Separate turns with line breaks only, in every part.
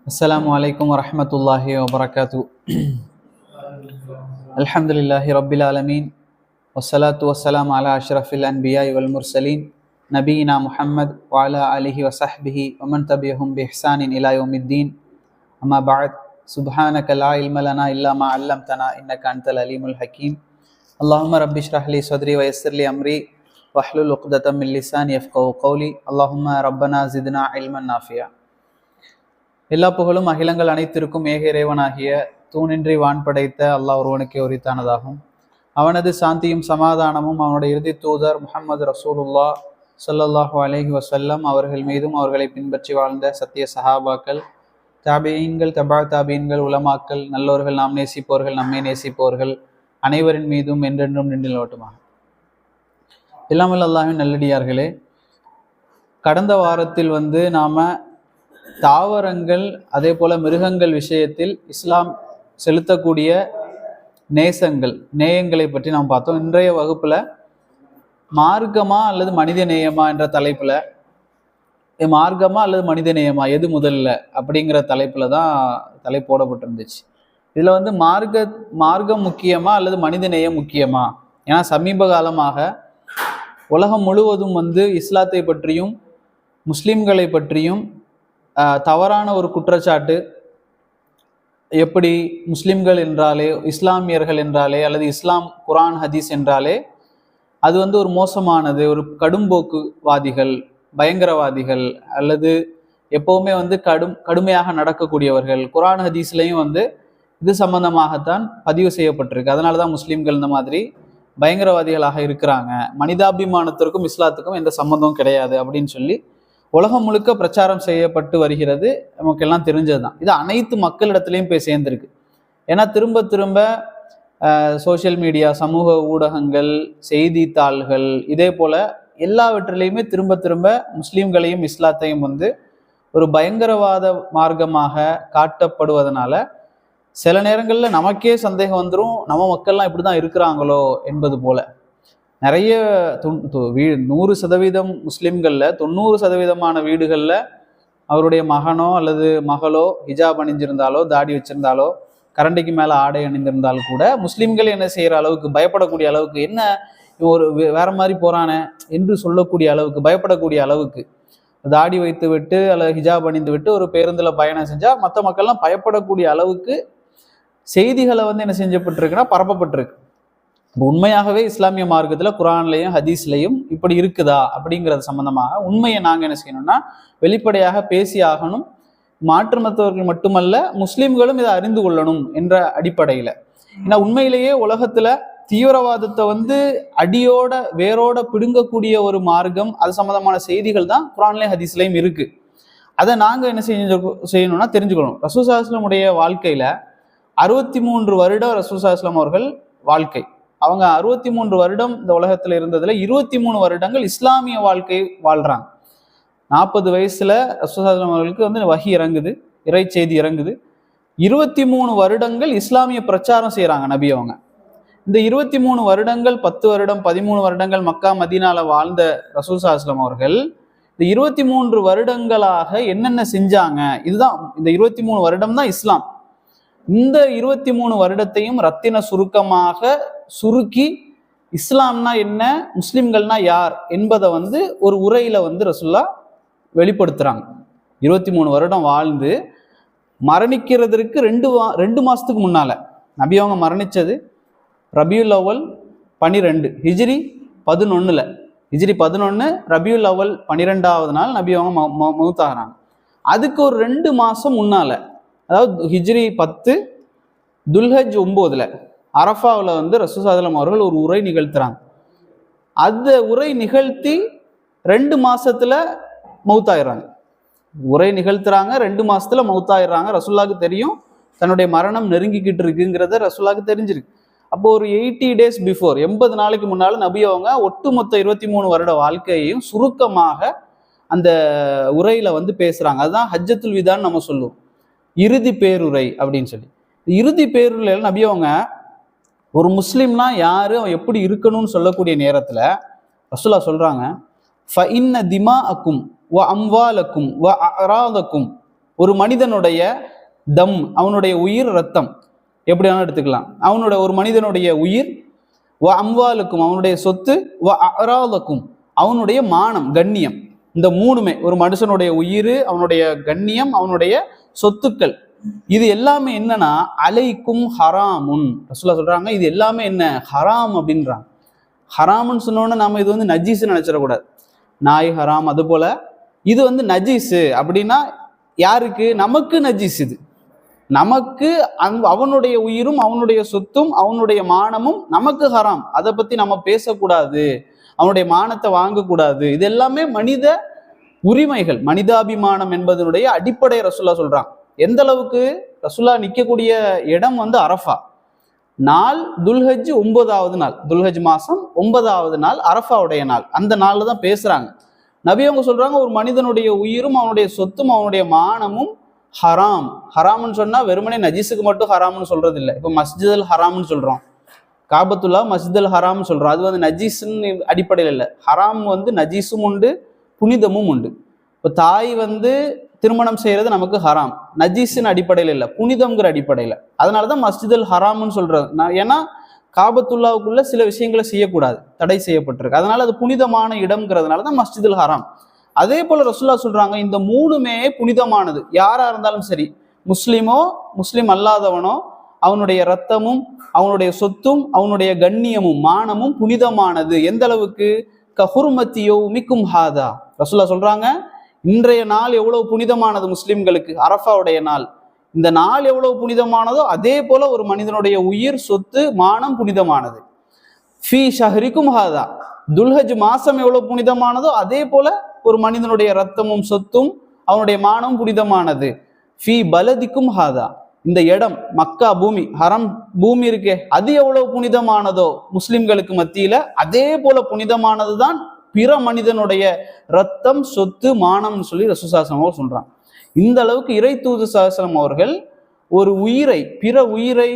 அஸ்ஸலாமு அலைக்கும் வரஹ்மத்துல்லாஹி வபரகாத்து. அல்ஹம்துலில்லாஹி ரப்பில் ஆலமீன் வஸ்ஸலாத்து வஸ்ஸலாமு அலா அஷ்ரஃபில் அன்பியாஇ வல் முர்சலீன் நபீனா முஹம்மத் வ அலா ஆலிஹி வஸஹ்பிஹி வமன் தபிஅஹும் பிஹ்சானின் இலா யௌமித்தீன். அம்மா பஅத். சுப்ஹானக லா இல்ம லனா இல்லா மா அல்லம்தனா இன்னக அன்தல் அலீமுல் ஹக்கீம். அல்லாஹும்ம ரப்பி இஷ்ரஹ் லி ஸத்ரி வ யஸ்ஸிர் லி அம்ரி வஹ்லுல் உக்ததம் மின் லிசானி யஃப்கஹு கௌலி. அல்லாஹும்ம ரப்பனா ஸித்னா இல்மன் நாஃபியா. எல்லா புகழும் அகிலங்கள் அனைத்திற்கும் ஏக இறைவனாகிய தூணின்றி வான் படைத்த அல்லாஹ் ஒருவனுக்கே உரித்தானதாகும். அவனது சாந்தியும் சமாதானமும் அவனுடைய இறுதி தூதர் முஹம்மது ரசூலுல்லாஹ் ஸல்லல்லாஹு அலைஹி வஸல்லம் அவர்கள் மீதும் அவர்களை பின்பற்றி வாழ்ந்த சத்திய சஹாபாக்கள், தாபியீன்கள், தபா தாபியீன்கள், உலமாக்கள், நல்லோர்கள், நாம் நேசிப்பவர்கள், நம்மை நேசிப்பவர்கள் அனைவரின் மீதும் என்றென்றும் நின்று நிலவட்டுமாக. இல்லாமல் அல்லாஹ்வின் நல்லடியார்களே, கடந்த வாரத்தில் நாம தாவரங்கள் அதே போல மிருகங்கள் விஷயத்தில் இஸ்லாம் செலுத்தக்கூடிய நேயங்களை பற்றி நாம் பார்த்தோம். இன்றைய வகுப்புல மார்க்கமா அல்லது மனித நேயமா என்ற தலைப்புல, மார்க்கமா அல்லது மனித நேயமா எது முதல்ல அப்படிங்கிற தலைப்புல தான் தலைப்போடப்பட்டிருந்துச்சு. இதுல மார்க்கம் முக்கியமா அல்லது மனித நேயம் முக்கியமா? ஏன்னா சமீப காலமாக உலகம் முழுவதும் இஸ்லாத்தை பற்றியும் முஸ்லிம்களை பற்றியும் தவறான ஒரு குற்றச்சாட்டு, எப்படி முஸ்லிம்கள் என்றாலே, இஸ்லாமியர்கள் என்றாலே அல்லது இஸ்லாம் குரான் ஹதீஸ் என்றாலே அது ஒரு மோசமானது, ஒரு கடும்போக்குவாதிகள், பயங்கரவாதிகள், அல்லது எப்பவுமே கடுமையாக நடக்கக்கூடியவர்கள். குரான் ஹதீஸ்லையும் இது சம்பந்தமாகத்தான் பதிவு செய்யப்பட்டிருக்கு. அதனாலதான் முஸ்லிம்கள் இந்த மாதிரி பயங்கரவாதிகளாக இருக்கிறாங்க, மனிதாபிமானத்திற்கும் இஸ்லாத்துக்கும் எந்த சம்பந்தமும் கிடையாது அப்படின்னு சொல்லி உலகம் முழுக்க பிரச்சாரம் செய்யப்பட்டு வருகிறது. நமக்கு எல்லாம் தெரிஞ்சதுதான். இது அனைத்து மக்களிடத்திலையும் போய் சேர்ந்திருக்கு. ஏன்னா திரும்ப திரும்ப சோசியல் மீடியா, சமூக ஊடகங்கள், செய்தித்தாள்கள், இதே போல எல்லாவற்றிலையுமே திரும்ப திரும்ப முஸ்லிம்களையும் இஸ்லாத்தையும் ஒரு பயங்கரவாத மார்க்கமாக காட்டப்படுவதனால சில நேரங்களில் நமக்கே சந்தேகம் வந்துடும், நம்ம மக்கள்லாம் இப்படிதான் இருக்கிறாங்களோ என்பது போல. நிறைய 100% முஸ்லிம்கள்ல 90% வீடுகள்ல அவருடைய மகனோ அல்லது மகளோ ஹிஜாப் அணிஞ்சிருந்தாலோ, தாடி வச்சிருந்தாலோ, கரண்டிக்கு மேல ஆடை அணிந்திருந்தாலும் கூட முஸ்லிம்கள் என்ன செய்யற அளவுக்கு, பயப்படக்கூடிய அளவுக்கு, என்ன ஒரு வேற மாதிரி போறானே என்று சொல்லக்கூடிய அளவுக்கு, பயப்படக்கூடிய அளவுக்கு, தாடி வைத்து விட்டு அல்லது ஹிஜாப் அணிந்து விட்டு ஒரு பேருந்துல பயணம் செஞ்சா மற்ற மக்கள்லாம் பயப்படக்கூடிய அளவுக்கு செய்திகளை என்ன செஞ்சப்பட்டிருக்குன்னா பரப்பப்பட்டிருக்கு. உண்மையாகவே இஸ்லாமிய மார்க்கத்துல குரான்லையும் ஹதீஸ்லையும் இப்படி இருக்குதா அப்படிங்கிறது சம்பந்தமாக உண்மையை நாங்க என்ன செய்யணும்னா வெளிப்படையாக பேசி ஆகணும். மாற்று மத்தவர்கள் மட்டுமல்ல, முஸ்லிம்களும் இதை அறிந்து கொள்ளணும் என்ற அடிப்படையில. ஏன்னா உண்மையிலேயே உலகத்துல தீவிரவாதத்தை அடியோட வேரோட பிடுங்கக்கூடிய ஒரு மார்க்கம், அது சம்பந்தமான செய்திகள் தான் குரான்லையும் ஹதீஸ்லையும் இருக்கு. அதை நாங்க என்ன செய்யணும்னா தெரிஞ்சுக்கணும். ரசூல் ஸல்லல்லாஹு அலைஹி வஸல்லம் உடைய வாழ்க்கையில 63 வருடம் ரசூல் ஸல்லல்லாஹு அலைஹி வஸல்லம் அவர்கள் வாழ்க்கை. அவங்க 63 வருடம் இந்த உலகத்துல இருந்ததுல 23 வருடங்கள் இஸ்லாமிய வாழ்க்கை வாழ்றாங்க. 40 வயசுல ரசூல் ஸல்லல்லாஹு அலைஹி வஸல்லம் அவர்களுக்கு வஹி இறங்குது, இறை செய்தி இறங்குது. 23 வருடங்கள் இஸ்லாமிய பிரச்சாரம் செய்யறாங்க நபி அவங்க. இந்த 23 வருடங்கள், 10 வருடம், 13 வருடங்கள் மக்கா மதீனால வாழ்ந்த ரசூல் ஸல்லல்லாஹு அலைஹி வஸல்லம் அவர்கள் இந்த 23 வருடங்களாக என்னென்ன செஞ்சாங்க, இதுதான் இந்த 23 வருடம் தான் இஸ்லாம். இந்த 23 வருடத்தையும் ரத்தின சுருக்கமாக சுருக்கி இஸ்லாம்னா என்ன, முஸ்லிம்கள்னா யார் என்பதை ஒரு உரையில ரசூலுல்லாஹ் வெளிப்படுத்துறாங்க. 23 வருடம் வாழ்ந்து மரணிக்கிறதுக்கு 2 மாசத்துக்கு முன்னால, நபி அவங்க மரணிச்சது ரபியுல் அவ்வல் 12 ஹிஜ்ரி 11, ஹிஜ்ரி 11 ரபியுல் அவ்வல் 12வது நாள் நபி அவங்க மௌத்தாகிறாங்க. அதுக்கு ஒரு 2 மாசம் முன்னால, அதாவது ஹிஜ்ரி 10 துல்ஹஜ் 9ல அரஃபாவில் ரசூல் ஸல்லல்லாஹு அலைஹி வஸல்லம் அவர்கள் ஒரு உரை நிகழ்த்துறாங்க. அந்த உரை நிகழ்த்தி 2 மாசத்துல மௌத்தாயிடுறாங்க. உரை நிகழ்த்துறாங்க, 2 மாசத்துல மௌத்தாயிடுறாங்க. ரசூலுல்லாஹ்க்கு தெரியும் தன்னுடைய மரணம் நெருங்கிக்கிட்டு இருக்குங்கிறத ரசூலுல்லாஹ்க்கு தெரிஞ்சிருக்கு. அப்போ ஒரு 80 டேஸ் பிஃபோர், 80 நாளைக்கு முன்னால நபி அவங்க ஒட்டுமொத்த 23 வருட வாழ்க்கையையும் சுருக்கமாக அந்த உரையில பேசுறாங்க. அதுதான் ஹஜ்ஜத்துல் விதான்னு நம்ம சொல்லுவோம், இறுதி பேருரை அப்படின்னு சொல்லி. இறுதி பேருரையில நபி அவங்க ஒரு முஸ்லிம்னா யாரு, அவன் எப்படி இருக்கணும்னு சொல்லக்கூடிய நேரத்துல ரசூலுல்லாஹ் சொல்றாங்க, ஃபஇன்ன திமாஅக்கும் வ அம்வாலக்கும் வ அராதக்கும் ஒரு மனிதனுடைய தம், அவனுடைய உயிர், ரத்தம் எப்படி வேணாலும் எடுத்துக்கலாம். ஒரு மனிதனுடைய உயிர், வ அம்வாலுக்கும் அவனுடைய சொத்து, வ அராலுக்கும் அவனுடைய மானம், கண்ணியம். இந்த மூணுமே, ஒரு மனுஷனுடைய உயிர், அவனுடைய கண்ணியம், அவனுடைய சொத்துக்கள், இது எல்லாமே என்னன்னா அலைக்கும் ஹராமுன். ரசூலுல்லாஹ் சொல்றாங்க இது எல்லாமே என்ன, ஹராம் அப்படின்றாங்க. ஹராம்னு சொன்னோன்னா நாம இது வந்து நஜீஸ்ன்னு நினைச்சிடக்கூடாது. நாய் ஹராம், அது போல இது வந்து நஜீஸு அப்படின்னா யாருக்கு, நமக்கு நஜீஸ். இது நமக்கு அவனுடைய உயிரும் அவனுடைய சொத்தும் அவனுடைய மானமும் நமக்கு ஹராம். அதை பத்தி நம்ம பேசக்கூடாது, அவனுடைய மானத்தை வாங்கக்கூடாது. இது எல்லாமே மனித உரிமைகள், மனிதாபிமானம் என்பதனுடைய அடிப்படை. ரசூலுல்லாஹ் சொல்றாங்க. எந்த அளவுக்கு, ரசூலுல்லாஹ் நிற்கக்கூடிய இடம் வந்து அரஃபா நாள், துல்ஹஜ் 9வது நாள், துல்ஹஜ் மாசம் 9வது நாள் அரஃபாவுடைய நாள். அந்த நாள்ல தான் பேசுறாங்க. நபி அவங்க சொல்றாங்க ஒரு மனிதனுடைய உயிரும் அவனுடைய சொத்தும் அவனுடைய மானமும் ஹராம். ஹராம்னு சொன்னா வெறுமனே நஜீஸுக்கு மட்டும் ஹராம்னு சொல்றது இல்லை. இப்போ மஸ்ஜித் அல் ஹராம்னு சொல்றோம், காபத்துல்லா மஸ்ஜித் அல் ஹராம்னு சொல்றோம். அது வந்து நஜீஸ்ன்னு அடிப்படையில் இல்லை. ஹராம் வந்து நஜீஸும் உண்டு, புனிதமும் உண்டு. இப்போ தாய் வந்து திருமணம் செய்யறது நமக்கு ஹராம், நஜீஸின் அடிப்படையில் இல்லை, புனிதம்ங்கிற அடிப்படையில். அதனாலதான் மஸ்ஜித் அல் ஹராம்னு சொல்றது. ஏன்னா காபத்துல்லாவுக்குள்ள சில விஷயங்களை செய்யக்கூடாது, தடை செய்யப்பட்டிருக்கு. அதனால அது புனிதமான இடம்ங்கிறதுனால தான் மஸ்ஜித் அல் ஹராம். அதே போல ரசூலுல்லாஹ் சொல்றாங்க இந்த மூணுமே புனிதமானது. யாரா இருந்தாலும் சரி, முஸ்லிமோ முஸ்லிம் அல்லாதவனோ, அவனுடைய ரத்தமும் அவனுடைய சொத்தும் அவனுடைய கண்ணியமும் மானமும் புனிதமானது. எந்த அளவுக்கு, கஹுர்மத்தியோ மிக்கும் ஹாதா. ரசூலுல்லாஹ் சொல்றாங்க இன்றைய நாள் எவ்வளவு புனிதமானது முஸ்லிம்களுக்கு, அரஃபாவுடைய நாள். இந்த நாள் எவ்வளவு புனிதமானதோ அதே போல ஒரு மனிதனுடைய உயிர், சொத்து, மானம் புனிதமானது. ஃபீ ஷஹரிக்கும் ஹாதா, துல்ஹஜ் மாசம் எவ்வளவு புனிதமானதோ அதே போல ஒரு மனிதனுடைய ரத்தமும் சொத்தும் அவனுடைய மானமும் புனிதமானது. ஃபீ பலதிக்கும் ஹாதா, இந்த இடம் மக்கா பூமி, ஹரம் பூமி இருக்கே, அது எவ்வளவு புனிதமானதோ முஸ்லிம்களுக்கு மத்தியில அதே போல புனிதமானதுதான் பிற மனிதனுடைய ரத்தம், சொத்து, மானம்னு சொல்லி ரசூலுல்லாஹ் அவர்கள் சொல்றாங்க. இந்த அளவுக்கு இறை தூது ஸல்லல்லாஹு அவர்கள் ஒரு உயிரை, பிற உயிரை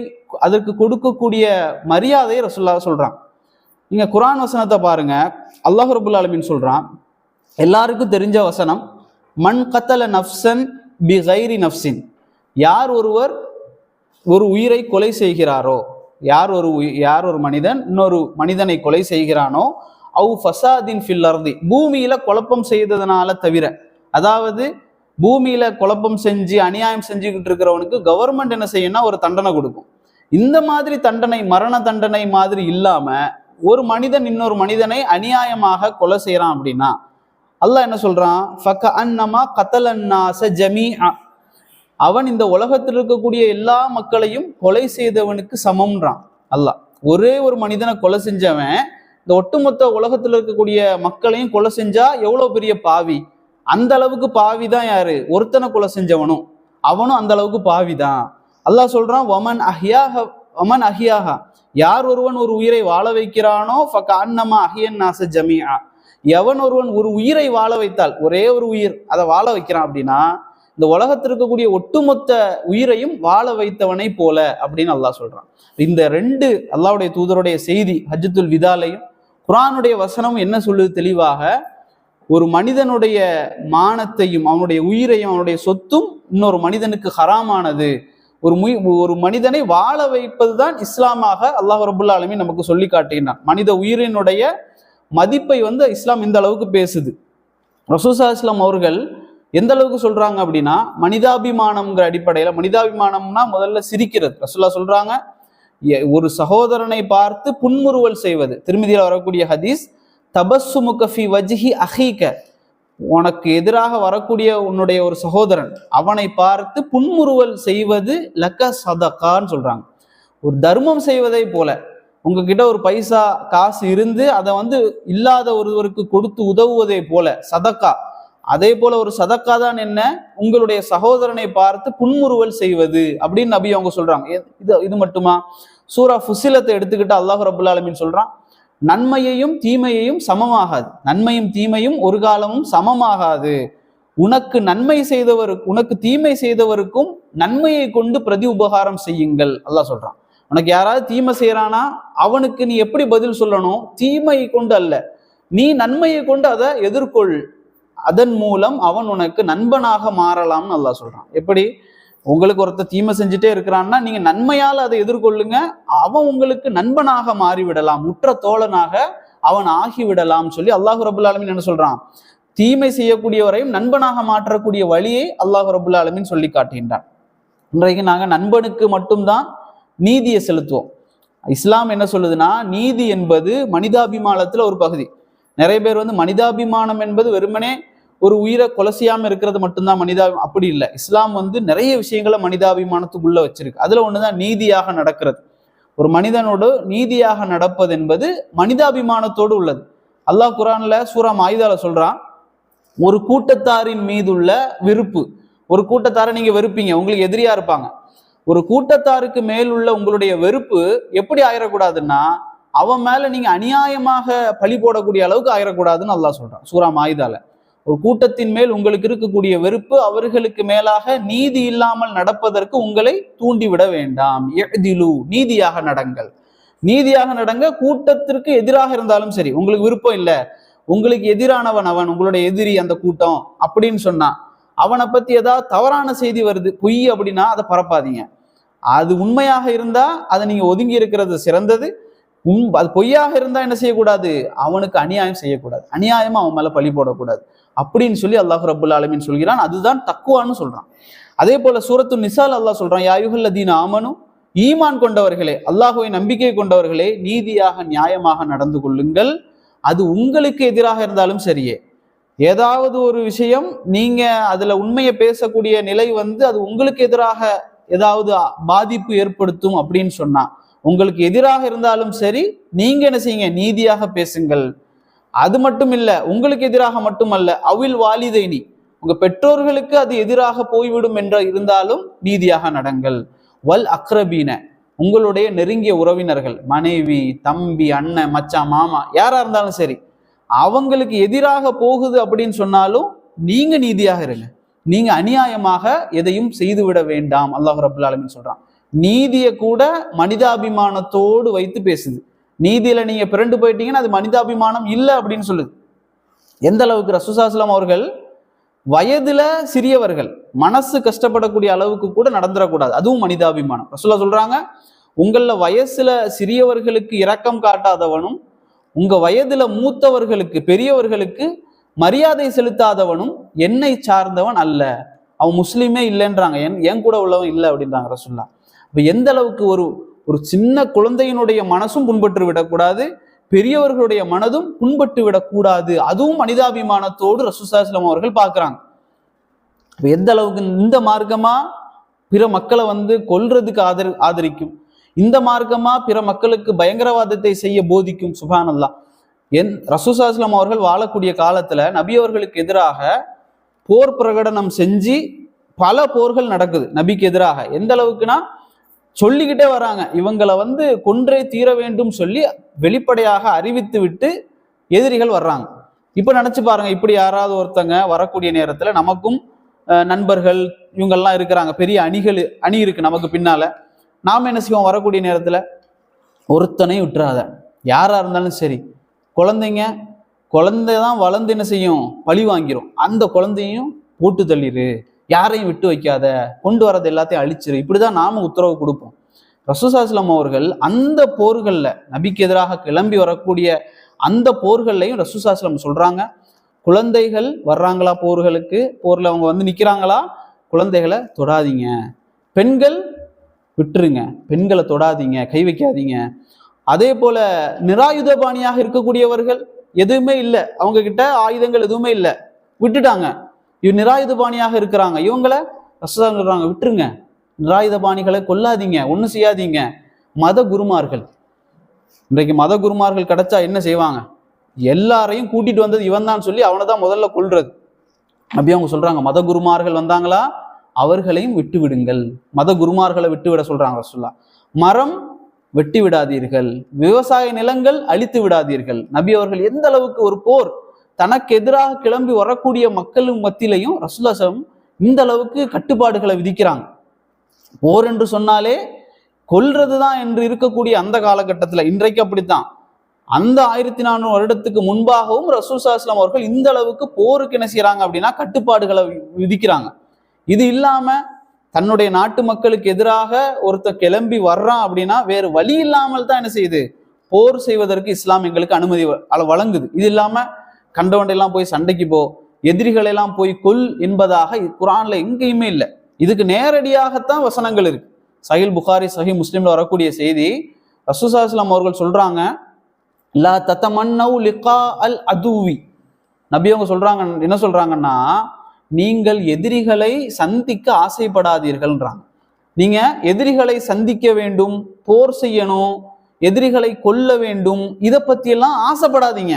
அதற்கு கொடுக்கக்கூடிய மரியாதையை ரசூலுல்லாஹ் சொல்றாங்க. நீங்க குர்ஆன் வசனத்தை பாருங்க, அல்லாஹ் ரப்பல் ஆலமீன் சொல்றான், எல்லாருக்கும் தெரிஞ்ச வசனம், மன் கத்தல நஃப்ஸன் பி கைரி நஃப்ஸின், யார் ஒருவர் ஒரு உயிரை கொலை செய்கிறாரோ, யார் ஒரு மனிதன் இன்னொரு மனிதனை கொலை செய்கிறானோ, அவு ஃபசாதின் ஃபில் அர்தி, பூமியில குழப்பம் செய்ததுனால தவிர, அதாவது பூமியில குழப்பம் செஞ்சு அநியாயம் செஞ்சுக்கிட்டு இருக்கிறவனுக்கு கவர்மெண்ட் என்ன செய்யணும்னா ஒரு தண்டனை கொடுக்கும். இந்த மாதிரி தண்டனை, மரண தண்டனை மாதிரி இல்லாம ஒரு மனிதன் இன்னொரு மனிதனை அநியாயமாக கொலை செய்யறான் அப்படின்னா அல்லாஹ் என்ன சொல்றான், ஃபக அன்னமா கத்தலன்னாஸ ஜமீஅ, அவன் இந்த உலகத்தில் இருக்கக்கூடிய எல்லா மக்களையும் கொலை செய்தவனுக்கு சமம்ன்றான் அல்லாஹ். ஒரே ஒரு மனிதனை கொலை செஞ்சவன் இந்த ஒட்டுமொத்த உலகத்தில் இருக்கக்கூடிய மக்களையும் கொலை செஞ்சா எவ்வளவு பெரிய பாவி. அந்த அளவுக்கு பாவி தான் யாரு, ஒருத்தனை கொலை செஞ்சவனும் அவனும் அந்த அளவுக்கு பாவி தான். அல்லாஹ் சொல்றான், வமன் அஹியாஹா, யார் ஒருவன் ஒரு உயிரை வாழ வைக்கிறானோ ஃபக அன்னமா அஹியன் நாஸ ஜமீஅ, எவன் ஒருவன் ஒரு உயிரை வாழ வைத்தால், ஒரே ஒரு உயிர் அதை வாழ வைக்கிறான் அப்படின்னா இந்த உலகத்தில் இருக்கக்கூடிய ஒட்டுமொத்த உயிரையும் வாழ வைத்தவனை போல அப்படின்னு அல்லாஹ் சொல்றான். இந்த ரெண்டு அல்லாஹ்வுடைய தூதருடைய செய்தி ஹஜ்ஜத்துல் விதாலையும் குர்ஆனுடைய வசனம் என்ன சொல்லுது தெளிவாக, ஒரு மனிதனுடைய மானத்தையும் அவனுடைய உயிரையும் அவனுடைய சொத்தும் இன்னொரு மனிதனுக்கு ஹராமானது. ஒரு மனிதனை வாழ வைப்பது தான் இஸ்லாமாக அல்லாஹ் ரப்புல் ஆலமீன் நமக்கு சொல்லி காட்டுகின்றான். மனித உயிரினுடைய மதிப்பை வந்து இஸ்லாம் இந்த அளவுக்கு பேசுது. ரசூலுல்லாஹி ஸல்லல்லாஹு அலைஹி வஸல்லம் அவர்கள் எந்த அளவுக்கு சொல்றாங்க அப்படின்னா, மனிதாபிமானம்ங்கிற அடிப்படையில, மனிதாபிமானம்னா முதல்ல சிரிக்கிறது. ரசூலுல்லாஹ் சொல்றாங்க, ஒரு சகோதரனை பார்த்து புன்முறுவல் செய்வது. திருமதியில் வரக்கூடிய ஹதீஸ், தபஸ்ஸுமுக ஃபி வஜ்ஹி அஹீக, உனக்கு எதிராக வரக்கூடிய உன்னுடைய ஒரு சகோதரன் அவனை பார்த்து புன்முறுவல் செய்வது லக்க சதகான்னு சொல்றாங்க. ஒரு தர்மம் செய்வதை போல, உங்ககிட்ட ஒரு பைசா காசு இருந்து அதை வந்து இல்லாத ஒருவருக்கு கொடுத்து உதவுவதை போல சதக்கா. அதே போல ஒரு சதக்கா தான் என்ன, உங்களுடைய சகோதரனை பார்த்து புன்முறுவல் செய்வது அப்படின்னு நபி அவங்க சொல்றாங்க. இது மட்டுமா, சூரா ஃபுசிலத்தை எடுத்துக்கிட்டு அல்லாஹ் ரப்புல் ஆலமீன் சொல்றான், நன்மையையும் தீமையையும் சமமாகாது, நன்மையும் தீமையும் ஒரு காலமும் சமமாகாது. உனக்கு நன்மை செய்தவருக்கு, உனக்கு தீமை செய்தவருக்கும் நன்மையை கொண்டு பிரதி உபகாரம் செய்யுங்கள் அல்லாஹ் சொல்றான். உனக்கு யாராவது தீமை செய்யறானா அவனுக்கு நீ எப்படி பதில் சொல்லணும், தீமையை கொண்டு அல்ல, நீ நன்மையை கொண்டு அதை எதிர்கொள். அதன் மூலம் அவன் உனக்கு நண்பனாக மாறலாம்னு அல்லாஹ் சொல்றான். எப்படி? உங்களுக்கு ஒருத்தர் தீமை செஞ்சுட்டே இருக்கிறான்னா நீங்க நன்மையால் அதை எதிர்கொள்ளுங்க, அவன் உங்களுக்கு நண்பனாக மாறிவிடலாம், உற்ற தோழனாக அவன் ஆகிவிடலாம் சொல்லி அல்லாஹ் ரபுல் ஆலமீன் என்ன சொல்றான்? தீமை செய்யக்கூடியவரையும் நண்பனாக மாற்றக்கூடிய வழியை அல்லாஹ் ரபுல் ஆலமீன் சொல்லி காட்டுகின்றான். இன்றைக்கு நாங்க நண்பனுக்கு மட்டும்தான் நீதியை செலுத்துவோம். இஸ்லாம் என்ன சொல்லுதுன்னா, நீதி என்பது மனிதாபிமானத்துல ஒரு பகுதி. நிறைய பேர் மனிதாபிமானம் என்பது வெறுமனே ஒரு உயிரை கொலை செய்யாம இருக்கிறது மட்டும்தான் அப்படி இல்லை. இஸ்லாம் நிறைய விஷயங்களை மனிதாபிமானத்துக்குள்ள வச்சிருக்கு. அதுல ஒண்ணுதான் நீதியாக நடக்கிறது. ஒரு மனிதனோடு நீதியாக நடப்பது என்பது மனிதாபிமானத்தோடு உள்ளது. அல்லாஹ் குர்ஆன்ல சூரா மாயிதால சொல்றான், ஒரு கூட்டத்தாரின் மீதுள்ள விருப்பு, ஒரு கூட்டத்தாரை நீங்க வெறுப்பீங்க, உங்களுக்கு எதிரியா இருப்பாங்க. ஒரு கூட்டத்தாருக்கு மேலுள்ள உங்களுடைய வெறுப்பு எப்படி ஆயிடக்கூடாதுன்னா, அவன் மேல நீங்க அநியாயமாக பழி போடக்கூடிய அளவுக்கு ஆயிடக்கூடாதுன்னு அல்லாஹ் சொல்றான் சூரா மாயிதால. ஒரு கூட்டத்தின் மேல் உங்களுக்கு இருக்கக்கூடிய வெறுப்பு அவர்களுக்கு மேலாக நீதி இல்லாமல் நடப்பதற்கு உங்களை தூண்டிவிட வேண்டாம். இஅ்திலு, நீதியாக நடங்கள், நீதியாக நடங்க. கூட்டத்திற்கு எதிராக இருந்தாலும் சரி, உங்களுக்கு விருப்பம் இல்லை, உங்களுக்கு எதிரானவன் அவன், உங்களுடைய எதிரி அந்த கூட்டம் அப்படின்னு சொன்னா, அவனை பத்தி ஏதாவது தவறான செய்தி வருது, பொய் அப்படின்னா அதை பரப்பாதீங்க. அது உண்மையாக இருந்தா அதை நீங்க ஒதுங்கி இருக்கிறது சிறந்தது. அது பொய்யாக இருந்தா என்ன செய்யக்கூடாது? அவனுக்கு அநியாயம் செய்யக்கூடாது, அநியாயமா அவன் மேல பழி போடக்கூடாது அப்படின்னு சொல்லி அல்லாஹ் ரப்புல் ஆலமீன் சொல்கிறான். அதுதான் தக்குவான்னு சொல்றான். அதே போல சூரத்து நிசால் அல்லாஹ் சொல்றான், யா அய்யுஹல்லதீன ஆமனு, ஈமான் கொண்டவர்களே, அல்லாஹ்வை நம்பிக்கை கொண்டவர்களே, நீதியாக நியாயமாக நடந்து கொள்ளுங்கள். அது உங்களுக்கு எதிராக இருந்தாலும் சரியே. ஏதாவது ஒரு விஷயம் நீங்க அதுல உண்மையை பேசக்கூடிய நிலை அது உங்களுக்கு எதிராக ஏதாவது பாதிப்பு ஏற்படுத்தும் அப்படின்னு சொன்னா, உங்களுக்கு எதிராக இருந்தாலும் சரி, நீங்க என்ன செய்யுங்க? நீதியாக பேசுங்கள். அது மட்டும் இல்ல, உங்களுக்கு எதிராக மட்டுமல்ல, அவில் வாலிதைனி, உங்க பெற்றோர்களுக்கு அது எதிராக போய்விடும் என்ற இருந்தாலும் நீதியாக நடங்கள். வல் அக்ரபீன, உங்களுடைய நெருங்கிய உறவினர்கள், மனைவி, தம்பி, அண்ணன், மச்சான், மாமா, யாரா இருந்தாலும் சரி, அவங்களுக்கு எதிராக போகுது அப்படின்னு சொன்னாலும் நீங்க நீதியாக இருங்க. நீங்க அநியாயமாக எதையும் செய்துவிட வேண்டாம். அல்லாஹ் ரப்புல் ஆலமீன் சொல்றான். நீதியை கூட மனிதாபிமானத்தோடு வைத்து பேசுது. நீதியில நீங்க பிறண்டு போயிட்டீங்கன்னா அது மனிதாபிமானம் இல்லை அப்படின்னு சொல்லுது. எந்த அளவுக்கு ரசூலுல்லாஹி ஸல்லல்லாஹு அலைஹி வஸல்லம் அவர்கள் வயதுல சிறியவர்கள், மனசு கஷ்டப்படக்கூடிய அளவுக்கு கூட நடந்துடக்கூடாது, அதுவும் மனிதாபிமானம். ரசூலுல்லாஹ் சொல்றாங்க, உங்கள வயசுல சிறியவர்களுக்கு இரக்கம் காட்டாதவனும், உங்க வயதுல மூத்தவர்களுக்கு, பெரியவர்களுக்கு மரியாதை செலுத்தாதவனும் என்னை சார்ந்தவன் அல்ல, அவன் முஸ்லீமே இல்லைன்றாங்க, என் கூட உள்ளவன் இல்லை அப்படின்றாங்க ரசூலுல்லாஹ். இப்ப எந்த அளவுக்கு ஒரு சின்ன குழந்தையினுடைய மனசும் புண்பட்டு விடக்கூடாது, பெரியவர்களுடைய மனதும் புண்பட்டு விடக்கூடாது, அதுவும் மனிதாபிமானத்தோடு ரசூலுல்லாஹி ஸல்லல்லாஹு அலைஹி வஸல்லம் அவர்கள் பார்க்கிறாங்க. இப்ப எந்த அளவுக்கு இந்த மார்க்கமா பிற மக்களை கொல்றதுக்கு ஆதரிக்கும், இந்த மார்க்கமா பிற மக்களுக்கு பயங்கரவாதத்தை செய்ய போதிக்கும். சுப்ஹானல்லாஹ். ரசூலுல்லாஹி ஸல்லல்லாஹு அலைஹி வஸல்லம் அவர்கள் வாழக்கூடிய காலத்துல நபி அவர்களுக்கு எதிராக போர் பிரகடனம் செஞ்சு பல போர்கள் நடக்குது நபிக்கு எதிராக. எந்த அளவுக்குன்னா சொல்லிக்கிட்டே வராங்க, இவங்களை கொன்றே தீர வேண்டும் சொல்லி வெளிப்படையாக அறிவித்து விட்டு எதிரிகள் வர்றாங்க. இப்ப நினைச்சு பாருங்க, இப்படி யாராவது ஒருத்தங்க வரக்கூடிய நேரத்துல நமக்கும் நண்பர்கள் இவங்கெல்லாம் இருக்கிறாங்க, பெரிய அணி இருக்கு நமக்கு பின்னால, நாம என்ன செய்வோம்? வரக்கூடிய நேரத்துல ஒருத்தனையும் விட்டுறாத, யாரா இருந்தாலும் சரி, குழந்தைதான் வளர்ந்து என்ன செய்யும்? பழி வாங்கிரும், அந்த குழந்தையும் போட்டு தள்ளிரு, யாரையும் விட்டு வைக்காத, கொண்டு வரது எல்லாத்தையும் அழிச்சிரு, இப்படிதான் நாம உத்தரவு கொடுப்போம். ரசூலுல்லாஹி ஸல்லல்லாஹு அலைஹி வஸல்லம் அவர்கள் அந்த போர்கள்ல, நபிக்கு எதிராக கிளம்பி வரக்கூடிய அந்த போர்கள்லையும் ரசூலுல்லாஹி ஸல்லல்லாஹு அலைஹி வஸல்லம் சொல்றாங்க, குழந்தைகள் வர்றாங்களா போர்களுக்கு, போர்ல அவங்க நிக்கிறாங்களா, குழந்தைகளை தொடாதீங்க, பெண்கள் விட்டுருங்க, பெண்களை தொடாதீங்க, கை வைக்காதீங்க. அதே போல நிராயுதபாணியாக இருக்கக்கூடியவர்கள், எதுவுமே இல்லை அவங்க கிட்ட, ஆயுதங்கள் எதுவுமே இல்லை, விட்டுட்டாங்க, இவ் நிராயுதபாணியாக இருக்கிறாங்க, இவங்களை ரசூலுல்லாஹி சொல்றாங்க, விட்டுருங்க, நிராயுதபாணிகளை கொல்லாதீங்க, ஒன்றும் செய்யாதீங்க. மத குருமார்கள், இன்றைக்கு மத குருமார்கள் கிடைச்சா என்ன செய்வாங்க? எல்லாரையும் கூட்டிட்டு வந்தது இவன் தான் சொல்லி அவனை தான் முதல்ல கொல்றது. அப்படி அவங்க சொல்றாங்க, மத குருமார்கள் வந்தாங்களா அவர்களையும் விட்டு விடுங்கள், மத குருமார்களை விட்டு விட சொல்றாங்க ரசூலுல்லாஹ். மரம் வெட்டி விடாதீர்கள், விவசாய நிலங்கள் அழித்து விடாதீர்கள். நபி அவர்கள் எந்த அளவுக்கு ஒரு போர் தனக்கு எதிராக கிளம்பி வரக்கூடிய மக்களும் மத்தியிலையும் ரசூலுல்லாஹி ஸல்லல்லாஹு அலைஹி வஸல்லம் இந்த அளவுக்கு கட்டுப்பாடுகளை விதிக்கிறாங்க. போர் என்று சொன்னாலே கொல்றதுதான் என்று இருக்கக்கூடிய அந்த காலகட்டத்தில், இன்றைக்கு அப்படித்தான், அந்த 1400 வருடத்துக்கு முன்பாகவும் ரசூல் ஸல்லல்லாஹு அலைஹி வஸல்லம் அவர்கள் இந்த அளவுக்கு போருக்கு என்ன செய்யறாங்க அப்படின்னா கட்டுப்பாடுகளை விதிக்கிறாங்க. இது இல்லாம தன்னுடைய நாட்டு மக்களுக்கு எதிராக ஒருத்தர் கிளம்பி வர்றான் அப்படின்னா வேறு வழி இல்லாமல் தான் என்ன செய்யுது, போர் செய்வதற்கு இஸ்லாம் எங்களுக்கு அனுமதி வழங்குது. இது இல்லாம கண்டவண்டெல்லாம் போய் சண்டைக்கு போ, எதிரிகளெல்லாம் போய் கொல் என்பதாக குர்ஆன்ல எங்கேயுமே இல்லை. இதுக்கு நேரடியாகத்தான் வசனங்கள் இருக்கு. சஹீல் புகாரி சஹீஹ் முஸ்லிம்ல வரக்கூடிய செய்தி, ரசூல் ஸல்லல்லாஹு அலைஹி வஸல்லம் அவர்கள் சொல்றாங்க, லா ததமன்னவு லிகா அல் அதுவி. நபி அவங்க சொல்றாங்க, என்ன சொல்றாங்கன்னா, நீங்கள் எதிரிகளை சந்திக்க ஆசைப்படாதீர்கள்ன்றாங்க. நீங்க எதிரிகளை சந்திக்க வேண்டும், போர் செய்யணும், எதிரிகளை கொல்ல வேண்டும், இதை பத்தி எல்லாம் ஆசைப்படாதீங்க.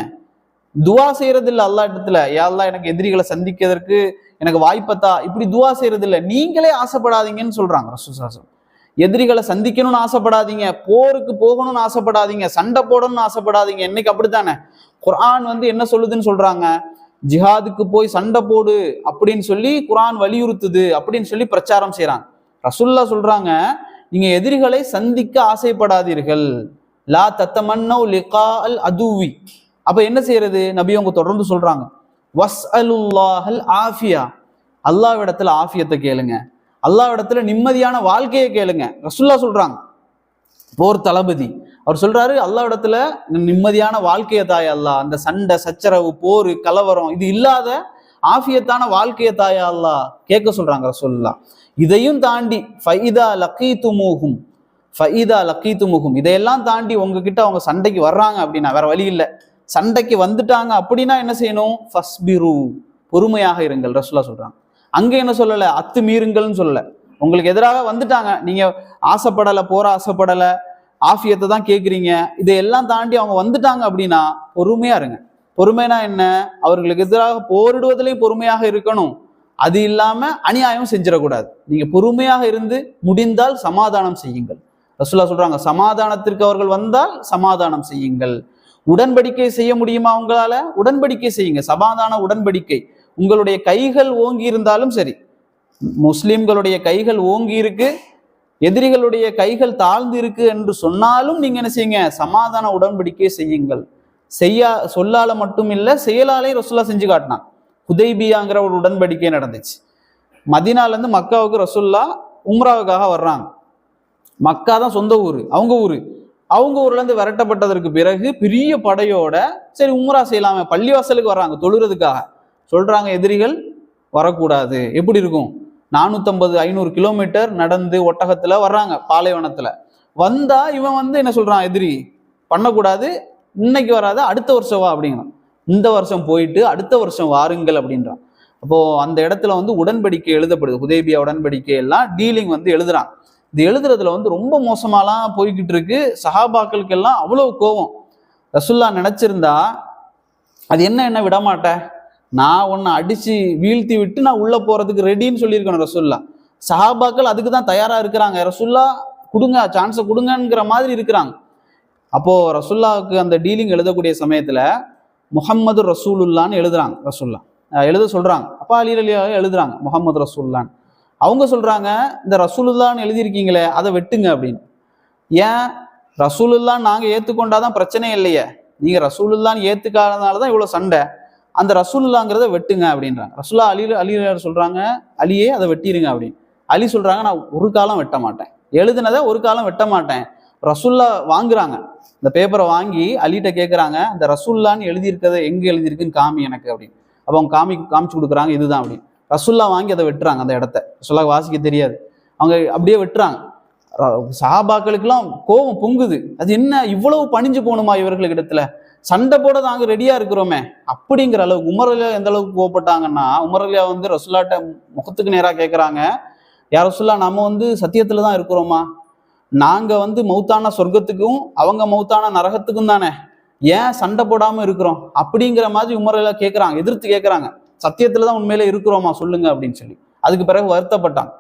துவா செய்யறது இல்லை அல்லா இடத்துல, யா அல்லாஹ் எனக்கு எதிரிகளை சந்திக்கிறதுக்கு எனக்கு வாய்ப்பத்தா, இப்படி துவா செய்யறது இல்லை. நீங்களே ஆசைப்படாதீங்கன்னு சொல்றாங்க ரசூல் ஸல்லல்லாஹு அலைஹி வஸல்லம். எதிரிகளை சந்திக்கணும்னு ஆசைப்படாதீங்க, போருக்கு போகணும்னு ஆசைப்படாதீங்க, சண்டை போடணும்னு ஆசைப்படாதீங்க. இன்னைக்கு அப்படித்தானே குர்ஆன் என்ன சொல்லுதுன்னு சொல்றாங்க, ஜிஹாதுக்கு போய் சண்டை போடு அப்படின்னு சொல்லி குர்ஆன் வலியுறுத்துது அப்படின்னு சொல்லி பிரச்சாரம் செய்யறாங்க. ரசூலுல்லாஹ் சொல்றாங்க, நீங்க எதிரிகளை சந்திக்க ஆசைப்படாதீர்கள், லா தத்தமன்னவு லிகா அல் அதுவி. அப்ப என்ன செய்யறது, நபி அவங்க தொடர்ந்து சொல்றாங்க, வஸ்அலுல்லாஹல் ஆஃபியா, அல்லாஹ்விடத்துல ஆஃபியத்தை கேளுங்க, அல்லாஹ்விடத்துல நிம்மதியான வாழ்க்கையை கேளுங்க. ரசூலுல்லாஹ் சொல்றாங்க, போர் தளபதி அவர் சொல்றாரு, அல்லாஹ்விடத்துல நிம்மதியான வாழ்க்கையை தாயா அல்லாஹ், அந்த சண்டை சச்சரவு போர் கலவரம் இது இல்லாத ஆஃபியத்தான வாழ்க்கையை தாயா அல்லாஹ் கேட்க சொல்றாங்க ரசூலுல்லாஹ். இதையும் தாண்டி ஃபைதா லகீதுமுஹும், ஃபைதா லகீதுமுஹும், இதையெல்லாம் தாண்டி உங்ககிட்ட அவங்க சண்டைக்கு வர்றாங்க அப்படின்னா, வேற வழி இல்லை, சண்டைக்கு வந்துட்டாங்க அப்படின்னா என்ன செய்யணும், ஃபஸ்பிரு, பொறுமையாக இருங்கள் ரசூலுல்லாஹ் சொல்றாங்க. அங்க என்ன சொல்லல, அத்து மீறுங்கள்னு சொல்லல. உங்களுக்கு எதிராக வந்துட்டாங்க, நீங்க ஆசைப்படலை, போற ஆசைப்படலை, ஆஃபியத்தை தான் கேட்குறீங்க, இதையெல்லாம் தாண்டி அவங்க வந்துட்டாங்க அப்படின்னா பொறுமையா இருங்க. பொறுமைனா என்ன, அவர்களுக்கு எதிராக போரிடுவதிலையும் பொறுமையாக இருக்கணும், அது இல்லாம அநியாயம் செஞ்சிடக்கூடாது. நீங்க பொறுமையாக இருந்து முடிந்தால் சமாதானம் செய்யுங்கள். ரசூலுல்லாஹ் சொல்றாங்க, சமாதானத்திற்கு அவர்கள் வந்தால் சமாதானம் செய்யுங்கள். உடன்படிக்கை செய்ய முடியுமா உங்களால, உடன்படிக்கை செய்யுங்க, சமாதான உடன்படிக்கை. உங்களுடைய கைகள் ஓங்கி இருந்தாலும் சரி, முஸ்லிம்களுடைய கைகள் ஓங்கி இருக்கு, எதிரிகளுடைய கைகள் தாழ்ந்து இருக்கு என்று சொன்னாலும் நீங்க என்ன செய்யுங்க, சமாதான உடன்படிக்கை செய்யுங்கள். சொல்லால மட்டும் இல்ல, செயலாலே ரசூலுல்லாஹ் செஞ்சு காட்டினான். ஹுதைபியாங்கிற ஒரு உடன்படிக்கை நடந்துச்சு. மதீனால இருந்து மக்காவுக்கு ரசூலுல்லாஹ் உம்ராவுக்காக வர்றாங்க. மக்கா தான் சொந்த ஊரு, அவங்க ஊர்ல இருந்து விரட்டப்பட்டதற்கு பிறகு பெரிய படையோட சரி உம்ரா செய்யலாமே, பள்ளிவாசலுக்கு வர்றாங்க தொழுறதுக்காக. சொல்றாங்க, எதிரிகள் வரக்கூடாது. எப்படி இருக்கும், 450-500 கிலோமீட்டர் நடந்து ஒட்டகத்துல வர்றாங்க, பாலைவனத்துல வந்தா இவன் என்ன சொல்றான், எதிரி பண்ணக்கூடாது, இன்னைக்கு வராது, அடுத்த வருஷம் வா அப்படிங்கிறான். இந்த வருஷம் போயிட்டு அடுத்த வருஷம் வாருங்கள் அப்படின்றான். அப்போ அந்த இடத்துல உடன்படிக்கை எழுதப்படுது, ஹுதைபியா உடன்படிக்கை எல்லாம் டீலிங் எழுதுறான். இது எழுதுறதுல ரொம்ப மோசமாலாம் போய்கிட்டு இருக்கு. சஹாபாக்களுக்கு எல்லாம் அவ்வளவு கோபம். ரசூலுல்லாஹ் நினைச்சிருந்தா அது என்ன விடமாட்டேன், நான் உன்னை அடிச்சு வீழ்த்தி விட்டு நான் உள்ள போறதுக்கு ரெடின்னு சொல்லியிருக்கணும் ரசூலுல்லாஹ். சஹாபாக்கள் அதுக்கு தான் தயாரா இருக்கிறாங்க, ரசூலுல்லாஹ் கொடுங்க, சான்ஸை கொடுங்கிற மாதிரி இருக்கிறாங்க. அப்போ ரசூலுல்லாஹ்வுக்கு அந்த டீலிங் எழுதக்கூடிய சமயத்துல முஹம்மது ரசூலுல்லான்னு எழுதுறாங்க. ரசூலுல்லாஹ் எழுத சொல்றாங்க. அப்பா அலி ரலியல்லாஹு எழுதுறாங்க முஹம்மது ரசூலுல்லான்னு. அவங்க சொல்றாங்க, இந்த ரசூலுல்லான்னு எழுதியிருக்கீங்களே அதை வெட்டுங்க அப்படின்னு. ஏன், ரசூலுல்லான்னு நாங்க ஏத்துக்கொண்டாதான் பிரச்சனை இல்லையே, நீங்க ரசூலுல்லான்னு ஏத்துக்காதனாலதான் இவ்வளவு சண்டை, அந்த ரசூலுல்லாங்கிறத வெட்டுங்க அப்படின்றாங்க. ரசூலுல்லாஹ் அலி சொல்றாங்க, அலியே அதை வெட்டிருங்க அப்படின்னு. அலி சொல்றாங்க, நான் ஒரு காலம் வெட்ட மாட்டேன், எழுதுனதை ஒரு காலம் வெட்ட மாட்டேன். ரசூலுல்லாஹ் வாங்குறாங்க, இந்த பேப்பரை வாங்கி அலிட்ட கேட்குறாங்க, இந்த ரசூலுல்லான்னு எழுதியிருக்கிறத எங்க எழுதியிருக்குன்னு காமி எனக்கு அப்படின்னு. அப்போ அவங்க காமிச்சு கொடுக்குறாங்க, இதுதான் அப்படின்னு. ரசூலுல்லாஹ் வாங்கி அதை வெட்டுறாங்க, அந்த இடத்த. ரசூலுல்லாஹ் வாசிக்க தெரியாது, அவங்க அப்படியே வெட்டுறாங்க. சஹாபாக்களுக்கெல்லாம் கோபம் பொங்குது. அது என்ன, இவ்வளவு பணிஞ்சு போகணுமா இவர்களுக்கு இடத்துல, சண்டை போட நாங்க ரெடியா இருக்கிறோமே அப்படிங்கிற அளவுக்கு. உமர் ரலியா எந்த அளவுக்கு கோவப்பட்டாங்கன்னா, உமர் ரலியா ரசூலுல்லாஹ்ட்ட முகத்துக்கு நேரா கேட்குறாங்க, யார் ரசூலுல்லாஹ், நம்ம சத்தியத்துல தான் இருக்கிறோமா, நாங்க மௌத்தான சொர்க்கத்துக்கும் அவங்க மௌத்தான நரகத்துக்கும் தானே, ஏன் சண்டை போடாம இருக்கிறோம் அப்படிங்கிற மாதிரி உமர் ரலியா கேட்குறாங்க, எதிர்த்து கேட்குறாங்க, சத்தியத்துலதான் உண்மையில இருக்கிறோமா சொல்லுங்க அப்படின்னு சொல்லி. அதுக்கு பிறகு வருத்தப்பட்டாங்க.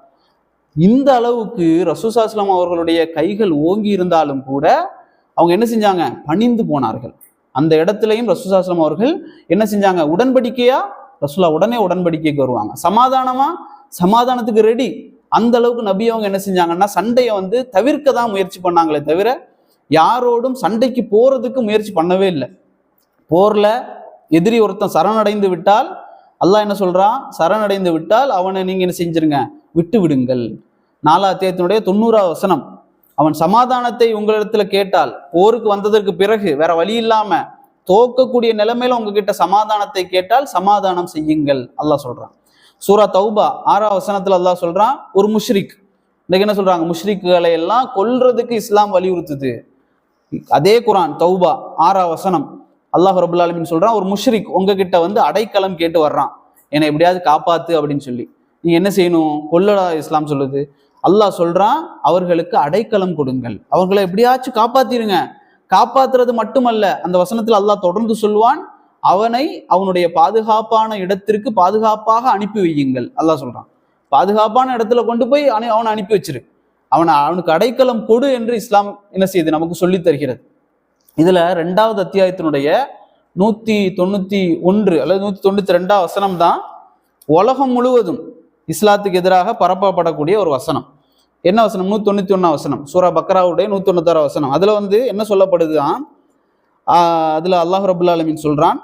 இந்த அளவுக்கு ரசூல் ஸல்லல்லாஹு அலைஹி வஸல்லம் அவர்களுடைய கைகள் ஓங்கி இருந்தாலும் கூட அவங்க என்ன செஞ்சாங்க, பணிந்து போனார்கள். அந்த இடத்துலையும் ரசூல் ஸல்லல்லாஹு அலைஹி வஸல்லம் அவர்கள் என்ன செஞ்சாங்க, உடன்படிக்கையா, ரசூலுல்லாஹ் உடனே உடன்படிக்கைக்கு வருவாங்க, சமாதானமா சமாதானத்துக்கு ரெடி. அந்த அளவுக்கு நபி அவங்க என்ன செஞ்சாங்கன்னா சண்டையை தவிர்க்க தான் முயற்சி பண்ணாங்களே தவிர யாரோடும் சண்டைக்கு போறதுக்கு முயற்சி பண்ணவே இல்லை. போர்ல எதிரி ஒருத்தன் சரணடைந்து விட்டால் அல்லாஹ் என்ன சொல்றான், சரணடைந்து விட்டால் அவனை நீங்க என்ன செஞ்சிருங்க, விட்டு விடுங்கள். 4 அத்தியாயத்தினுடைய 90வது வசனம். அவன் சமாதானத்தை உங்களிடத்துல கேட்டால், போருக்கு வந்ததற்கு பிறகு வேற வழி இல்லாம தோக்கக்கூடிய நிலைமையில உங்ககிட்ட சமாதானத்தை கேட்டால் சமாதானம் செய்யுங்கள் அல்லாஹ் சொல்றான். சூரா தௌபா 6வது வசனத்துல அல்லாஹ் சொல்றான், ஒரு முஷ்ரிக், இன்னைக்கு என்ன சொல்றாங்க, முஷ்ரிக்குகளை எல்லாம் கொல்றதுக்கு இஸ்லாம் வலியுறுத்துது. அதே குரான் தௌபா 6வது வசனம் அல்லாஹ் ரபுல் ஆலமீன் சொல்றான், ஒரு முஷ்ரிக் உங்ககிட்ட வந்து அடைக்கலம் கேட்டு வர்றான், என்னை எப்படியாவது காப்பாத்து அப்படின்னு சொல்லி. நீங்க என்ன செய்யணும், கொல்லடா இஸ்லாம் சொல்லுது. அல்லாஹ் சொல்றான், அவர்களுக்கு அடைக்கலம் கொடுங்கள், அவர்களை எப்படியாச்சும் காப்பாத்திருங்க. காப்பாத்துறது மட்டுமல்ல, அந்த வசனத்தில் அல்லாஹ் தொடர்ந்து சொல்வான், அவனை அவனுடைய பாதுகாப்பான இடத்திற்கு பாதுகாப்பாக அனுப்பி வையுங்கள். அல்லாஹ் சொல்றான், பாதுகாப்பான இடத்துல கொண்டு போய் அவனை அனுப்பி வச்சிரு, அவனுக்கு அடைக்கலம் கொடு என்று இஸ்லாம் என்ன செய்யுது, நமக்கு சொல்லி தருகிறது. இதுல 2வது அத்தியாயத்தினுடைய 191 அல்லது 192 வசனம் தான் உலகம் முழுவதும் இஸ்லாத்துக்கு எதிராக பரப்பப்படக்கூடிய ஒரு வசனம். என்ன வசனம், 191 வசனம், சூரா பக்ராவுடைய 196 வசனம். அதுல வந்து என்ன சொல்லப்படுதுதான், அதுல அல்லாஹ் ரபுல் ஆலமீன் சொல்றான்,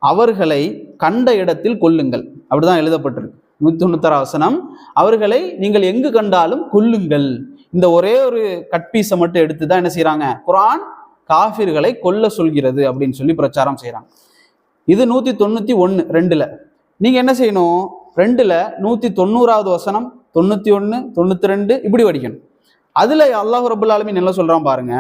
அவர்களை கண்ட இடத்தில் கொல்லுங்கள், அப்படிதான் எழுதப்பட்டிருக்கு. 196 வசனம், அவர்களை நீங்கள் எங்கு கண்டாலும் கொல்லுங்கள். இந்த ஒரே ஒரு கட்பீஸை மட்டும் எடுத்துதான் என்ன செய்யறாங்க, குர்ஆன் காஃபிர்களை கொல்ல சொல்கிறது அப்படின்னு சொல்லி பிரச்சாரம் செய்யறாங்க. இது 191 2ல. நீங்க என்ன செய்யணும், 2ல 190வது வசனம், 91, 92 இப்படி படிக்கணும். அதுல அல்லாஹ் ரபுல் ஆலமீன் என்ன சொல்றான் பாருங்க,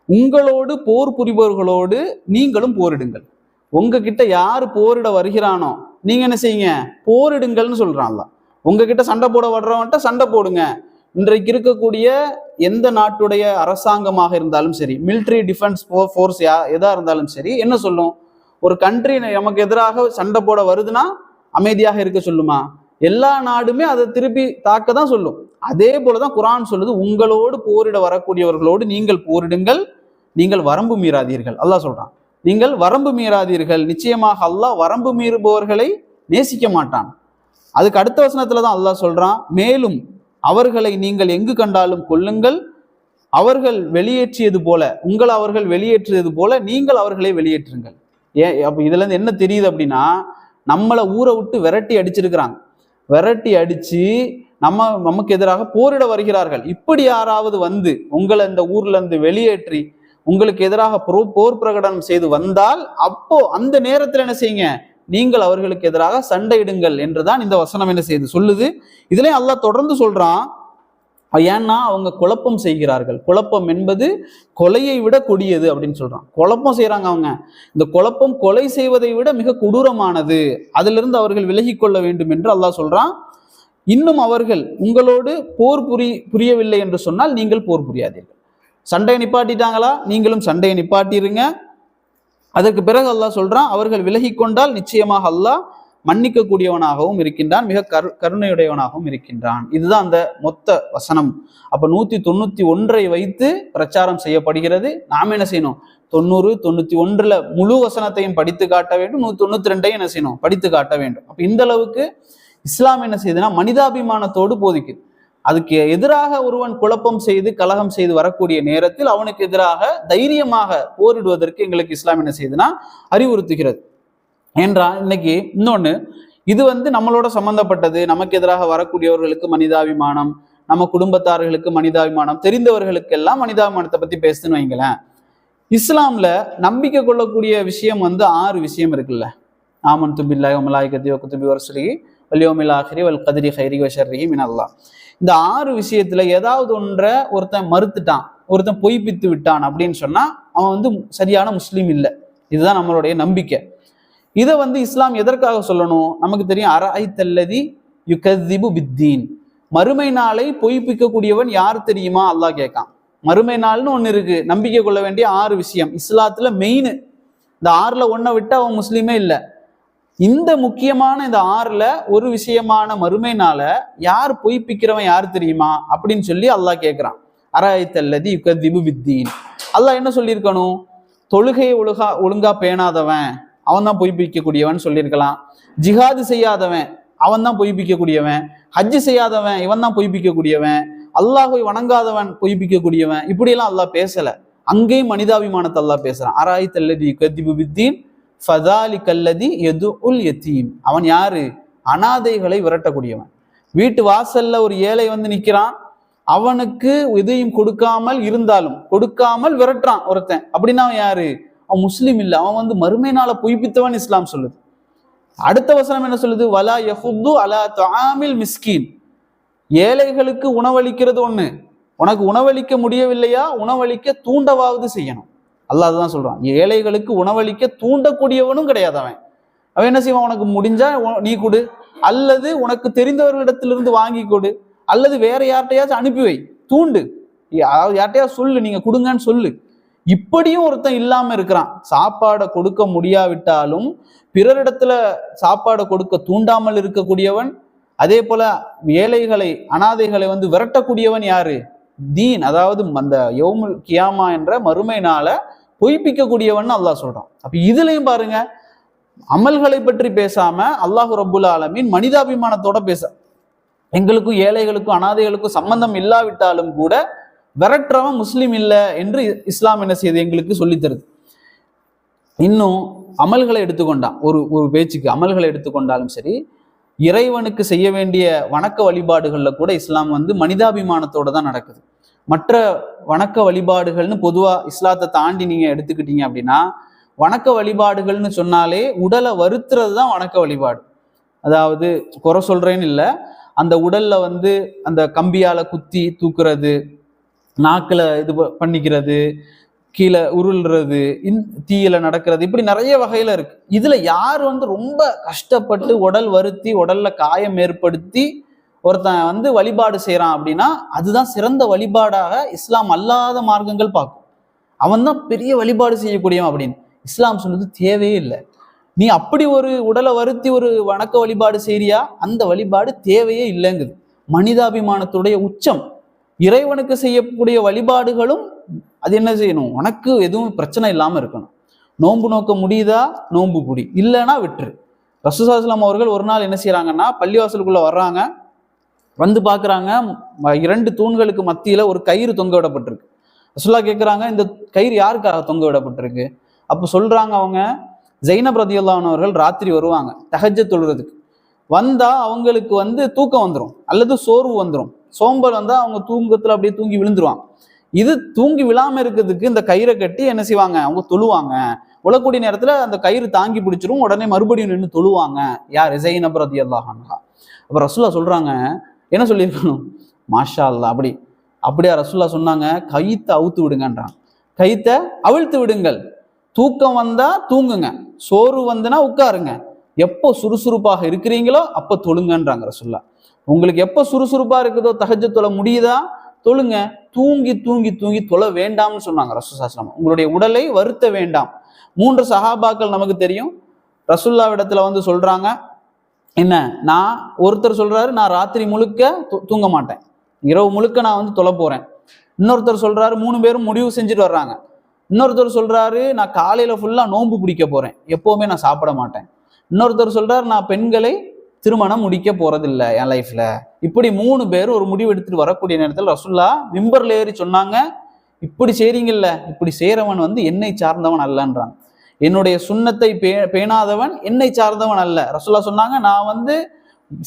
உங்களோடு போர் புரிபவர்களோடு நீங்களும் போரிடுங்கள். உங்ககிட்ட யாரு போரிட வருகிறானோ நீங்க என்ன செய்யுங்க, போரிடுங்கள்னு சொல்றான் அல்லாஹ். உங்ககிட்ட சண்டை போட வர்றவன்ட்ட சண்டை போடுங்க. இன்றைக்கு இருக்கக்கூடிய எந்த நாட்டுடைய அரசாங்கமாக இருந்தாலும் சரி, மிலிட்ரி டிஃபென்ஸ் ஃபோர்ஸ் எதா இருந்தாலும் சரி, என்ன சொல்லும், ஒரு கண்ட்ரி நமக்கு எதிராக சண்டை போட வருதுன்னா அமைதியாக இருக்க சொல்லுமா? எல்லா நாடுமே அதை திருப்பி தாக்க தான் சொல்லும். அதே போலதான் குர்ஆன் சொல்லுது, உங்களோடு போரிட வரக்கூடியவர்களோடு நீங்கள் போரிடுங்கள், நீங்கள் வரம்பு மீறாதீர்கள். அல்லாஹ் சொல்றான், நீங்கள் வரம்பு மீறாதீர்கள், நிச்சயமாக அல்லாஹ் வரம்பு மீறுபவர்களை நேசிக்க மாட்டான். அதுக்கு அடுத்த வசனத்துலதான் அல்லாஹ் சொல்றான், மேலும் அவர்களை நீங்கள் எங்கு கண்டாலும் கொல்லுங்கள், அவர்கள் வெளியேற்றியது போல, உங்களை அவர்கள் வெளியேற்றியது போல நீங்கள் அவர்களை வெளியேற்றுங்கள். அப்ப இதுல இருந்து என்ன தெரியுது அப்படின்னா, நம்மளை ஊரை விட்டு விரட்டி அடிச்சிருக்கிறாங்க, விரட்டி அடிச்சு நமக்கு எதிராக போரிட வருகிறார்கள். இப்படி யாராவது வந்து உங்களை இந்த ஊர்ல இருந்து வெளியேற்றி உங்களுக்கு எதிராக போர் பிரகடனம் செய்து வந்தால், அப்போ அந்த நேரத்தில் என்ன செய்யுங்க, நீங்கள் அவர்களுக்கு எதிராக சண்டையிடுங்கள் என்றுதான் இந்த வசனம் என்ன செய்து சொல்லுது. இதுலயும் அல்லாஹ் தொடர்ந்து சொல்றான், ஏன்னா அவங்க குழப்பம் செய்கிறார்கள், குழப்பம் என்பது கொலையை விட கொடியது அப்படின்னு சொல்றான். குழப்பம் செய்யறாங்க அவங்க, இந்த குழப்பம் கொலை செய்வதை விட மிக கொடூரமானது, அதிலிருந்து அவர்கள் விலகி கொள்ள வேண்டும் என்று அல்லாஹ் சொல்றான். இன்னும் அவர்கள் உங்களோடு போர் புரியவில்லை என்று சொன்னால் நீங்கள் போர் புரியாதீர்கள். சண்டையை நிப்பாட்டிட்டாங்களா, நீங்களும் சண்டையை நிப்பாட்டிருங்க. அதற்கு பிறகு அல்லாஹ் சொல்றான், அவர்கள் விலகி கொண்டால் நிச்சயமாக அல்லாஹ் மன்னிக்க கூடியவனாகவும் இருக்கின்றான், மிக கருணையுடையவனாகவும் இருக்கின்றான். இதுதான் அந்த மொத்த வசனம். அப்ப 191 வைத்து பிரச்சாரம் செய்யப்படுகிறது. நாம என்ன செய்யணும், 90, 91 முழு வசனத்தையும் படித்து காட்ட வேண்டும், 192 என்ன செய்யணும், படித்து காட்ட வேண்டும். அப்ப இந்த அளவுக்கு இஸ்லாம் என்ன செய்யுதுன்னா மனிதாபிமானத்தோடு போதிக்குது. அதுக்கு எதிராக ஒருவன் குழப்பம் செய்து கலகம் செய்து வரக்கூடிய நேரத்தில் அவனுக்கு எதிராக தைரியமாக போரிடுவதற்கு எங்களுக்கு இஸ்லாம் என்ன செய்யுதுன்னா அறிவுறுத்துகிறது. என்றால் இன்னைக்கு இன்னொன்னு, இது நம்மளோட சம்பந்தப்பட்டது, நமக்கு எதிராக வரக்கூடியவர்களுக்கு மனிதாபிமானம், நம்ம குடும்பத்தார்களுக்கு மனிதாபிமானம், தெரிந்தவர்களுக்கு எல்லாம் மனிதாபிமானத்தை பத்தி பேசுன்னு வைங்களேன். இஸ்லாம்ல நம்பிக்கை கொள்ளக்கூடிய விஷயம் 6 விஷயம் இருக்குல்ல. ஆமன்து பில்லாஹி வ மலாயிகத்திஹி வ குதுபிஹி வ ருசுலிஹி வல் யௌமில் ஆகிரி வல் கத்ரி கைரிஹி வ ஷர்ரிஹி மினல்லாஹ். இந்த 6 விஷயத்துல ஏதாவது ஒன்றை ஒருத்தன் மறுத்துட்டான், ஒருத்தன் பொய்ப்பித்து விட்டான் அப்படின்னு சொன்னா அவன் சரியான முஸ்லீம் இல்லை. இதுதான் நம்மளுடைய நம்பிக்கை. இதை இஸ்லாம் எதற்காக சொல்லணும், நமக்கு தெரியும். அரஐத்தல்லதி யுகذிபு பித்தீன், மறுமை நாளை பொய்ப்பிக்கக்கூடியவன் யார் தெரியுமா அல்லாஹ் கேட்கான். மறுமை நாள்னு ஒன்று இருக்கு, நம்பிக்கை கொள்ள வேண்டிய 6 விஷயம் இஸ்லாத்துல மெயின். இந்த 6ல ஒன்றை விட்டு அவன் முஸ்லீமே இல்லை. இந்த முக்கியமான இந்த 6ல ஒரு விஷயமான மறுமை நாள யார் பொய்ப்பிக்கிறவன் யார் தெரியுமா அப்படின்னு சொல்லி அல்லாஹ் கேட்கிறான். அரஐத்தல்லதி யுகذிபு பித்தீன். அல்லாஹ் என்ன சொல்லியிருக்கணும், தொழுகையை ஒழுங்கா பேணாதவன் அவன் தான் பொய்ப்பிக்கக்கூடியவன் சொல்லியிருக்கலாம். ஜிஹாது செய்யாதவன் அவன் தான் பொய்ப்பிக்கக்கூடியவன், ஹஜ்ஜு செய்யாதவன் இவன் தான் பொய்ப்பிக்கக்கூடியவன், அல்லாஹ்வை வணங்காதவன் பொய்ப்பிக்கக்கூடியவன், இப்படியெல்லாம் அல்லாஹ் பேசல. அங்கேயும் மனிதாபிமானத்தை அல்லாஹ் பேசுறான். அராய் தல்லதி கதிபு வித்தீன் ஃபதாலி கல்லதி எது உல் யத்தீம். அவன் யாரு? அனாதைகளை விரட்டக்கூடியவன். வீட்டு வாசல்ல ஒரு ஏழை வந்து நிக்கிறான், அவனுக்கு எதையும் கொடுக்காமல் இருந்தாலும் கொடுக்காமல் விரட்டுறான் ஒருத்தன், அப்படின்னா அவன் யாரு? அவன் முஸ்லீம் இல்லை, அவன் வந்து மறுமை நாளை பொய்ப்பித்தவன் இஸ்லாம் சொல்லுது. அடுத்த வசனம் என்ன சொல்லுது? வலா யஹுத்து அலா துஆமில் மிஸ்கீன். ஏழைகளுக்கு உணவளிக்கிறது ஒண்ணு, உனக்கு உணவளிக்க முடியவில்லையா உணவளிக்க தூண்டவாவது செய்யணும். அல்லாஹ் தான் சொல்றான். ஏழைகளுக்கு உணவளிக்க தூண்டக்கூடியவனும் கிடையாது அவன். அவன் என்ன செய்வான்? உனக்கு முடிஞ்சா நீ கொடு, அல்லது உனக்கு தெரிந்தவர்களிடத்திலிருந்து வாங்கி கொடு, அல்லது வேற யார்கிட்டையாச்சும் அனுப்பி வை, தூண்டு, யார்கிட்டயாவது சொல்லு, நீங்க கொடுங்கன்னு சொல்லு. இப்படியும் ஒருத்தன் இல்லாம இருக்கிறான். சாப்பாடை கொடுக்க முடியாவிட்டாலும் பிறரிடத்துல சாப்பாடை கொடுக்க தூண்டாமல் இருக்கக்கூடியவன், அதே போல ஏழைகளை அனாதைகளை வந்து விரட்டக்கூடியவன் யாரு? தீன், அதாவது அந்த யௌமுல் கியாமா என்ற மறுமை நாள பொய்ப்பிக்கக்கூடியவன் அல்லாஹ் சொல்றான். அப்ப இதுலயும் பாருங்க, அமல்களை பற்றி பேசாம அல்லாஹு ரப்புல் ஆலமீன் மனிதாபிமானத்தோட பேச, எங்களுக்கும் ஏழைகளுக்கும் அனாதைகளுக்கும் சம்பந்தம் இல்லாவிட்டாலும் கூட விரட்டுறவன் முஸ்லீம் இல்லை என்று இஸ்லாம் என்ன செய்யுது? எங்களுக்கு சொல்லித் தருது. இன்னும் அமல்களை எடுத்துக்கொண்டான், ஒரு பேச்சுக்கு அமல்களை எடுத்துக்கொண்டாலும் சரி, இறைவனுக்கு செய்ய வேண்டிய வணக்க வழிபாடுகள்ல கூட இஸ்லாம் வந்து மனிதாபிமானத்தோட தான் நடக்குது. மற்ற வணக்க வழிபாடுகள்னு பொதுவா இஸ்லாத்தை தாண்டி நீங்க எடுத்துக்கிட்டீங்க அப்படின்னா, வணக்க வழிபாடுகள்னு சொன்னாலே உடலை வருத்துறது தான் வணக்க வழிபாடு. அதாவது குறை சொல்றேன்னு இல்லை, அந்த உடல்ல வந்து அந்த கம்பியால குத்தி தூக்குறது, நாக்குல இது பண்ணிக்கிறது, கீழே உருள்றது, தீயில நடக்கிறது, இப்படி நிறைய வகையில இருக்கு. இதுல யார் வந்து ரொம்ப கஷ்டப்பட்டு உடல் வருத்தி உடல்ல காயம் ஏற்படுத்தி ஒருத்தன் வந்து வழிபாடு செய்யறான் அப்படின்னா அதுதான் சிறந்த வழிபாடாக இஸ்லாம் அல்லாத மார்க்கங்கள் பார்க்கும். அவன் தான் பெரிய வழிபாடு செய்யக்கூடியவன் அப்படின்னு. இஸ்லாம் சொல்லுது தேவையே இல்லை. நீ அப்படி ஒரு உடலை வருத்தி ஒரு வணக்க வழிபாடு செய்யறியா, அந்த வழிபாடு தேவையே இல்லைங்குது. மனிதாபிமானத்துடைய உச்சம். இறைவனுக்கு செய்யக்கூடிய வழிபாடுகளும் அது என்ன செய்யணும்? உனக்கு எதுவும் பிரச்சனை இல்லாம இருக்கணும். நோன்பு நோக்க முடியுதா, நோன்பு புடி, இல்லைன்னா விட்டுரு. ரசூலுல்லாஹி ஸல்லல்லாஹு அலைஹி வஸல்லம் அவர்கள் ஒரு நாள் என்ன செய்யறாங்கன்னா, பள்ளிவாசலுக்குள்ள வர்றாங்க, வந்து பாக்குறாங்க, 2 தூண்களுக்கு மத்தியில ஒரு கயிறு தொங்க விடப்பட்டிருக்கு. ரசூலுல்லாஹ் கேட்கிறாங்க, இந்த கயிறு யாருக்காக தொங்க விடப்பட்டிருக்கு? அப்ப சொல்றாங்க அவங்க, ஜைனப் ரலியல்லாஹு அன்ஹா அவர்கள் ராத்திரி வருவாங்க தஹஜ்ஜத் தொழுறதுக்கு. வந்தா அவங்களுக்கு வந்து தூக்கம் வந்துடும் அல்லது சோர்வு வந்துடும், சோம்பல் வந்தா அவங்க தூங்கத்துல அப்படியே தூங்கி விழுந்துருவாங்க. இது தூங்கி விழாம இருக்கிறதுக்கு இந்த கயிறை கட்டி என்ன செய்வாங்க, அவங்க தொழுவாங்க. உழக்கூடிய நேரத்துல அந்த கயிறு தாங்கி பிடிச்சிரும், உடனே மறுபடியும் நின்று தொழுவாங்க. யார்? ஜைனப் ரலியல்லாஹு அன்ஹா. அப்ப ரசூலுல்லாஹ் சொல்றாங்க, என்ன சொல்லியிருக்கணும்? மாஷா அல்லாஹ். அப்படியா ரசூலுல்லாஹ் சொன்னாங்க, கயித்தை அவுத்து விடுங்கன்றாங்க. கயித்தை அவிழ்த்து விடுங்கள். தூக்கம் வந்தா தூங்குங்க, சோறு வந்துனா உட்காருங்க, எப்போ சுறுசுறுப்பாக இருக்கிறீங்களோ அப்போ தொழுங்கன்றாங்க ரசூலுல்லாஹ். உங்களுக்கு எப்போ சுறுசுறுப்பா இருக்குதோ, தஹஜ்ஜத் தொழ முடியுதா, தொழுங்க. தூங்கி தூங்கி தூங்கி தொழ வேண்டாம்னு சொன்னாங்க ரசூலுல்லாஹி ஸல்லல்லாஹு அலைஹி வஸல்லம். உங்களுடைய உடலை வருத்த வேண்டாம். 3 சஹாபாக்கள் நமக்கு தெரியும், ரசூலுல்லாஹ்விடத்துல வந்து சொல்றாங்க, என்ன, நான் ஒருத்தர் சொல்றாரு, நான் ராத்திரி முழுக்க தூங்க மாட்டேன், இரவு முழுக்க நான் வந்து தொழ போறேன். இன்னொருத்தர் சொல்றாரு, 3 பேரும் முடிவு செஞ்சுட்டு வர்றாங்க. இன்னொருத்தர் சொல்றாரு, நான் காலையில ஃபுல்லா நோன்பு பிடிக்க போறேன், எப்பவுமே நான் சாப்பிட மாட்டேன். இன்னொருத்தர் சொல்றாரு, நான் பெண்களை திருமணம் முடிக்க போறதில்லை என் லைஃப்ல. இப்படி 3 பேர் ஒரு முடிவு எடுத்துட்டு வரக்கூடிய நேரத்தில் ரசூலுல்லாஹ் மிம்பர்ல ஏறி சொன்னாங்க, இப்படி செய்றீங்கல்ல, இப்படி செய்யறவன் வந்து என்னை சார்ந்தவன் அல்லன்றாங்க. என்னுடைய சுன்னத்தை பேணாதவன் என்னை சார்ந்தவன் அல்ல. ரசூலுல்லாஹ் சொன்னாங்க, நான் வந்து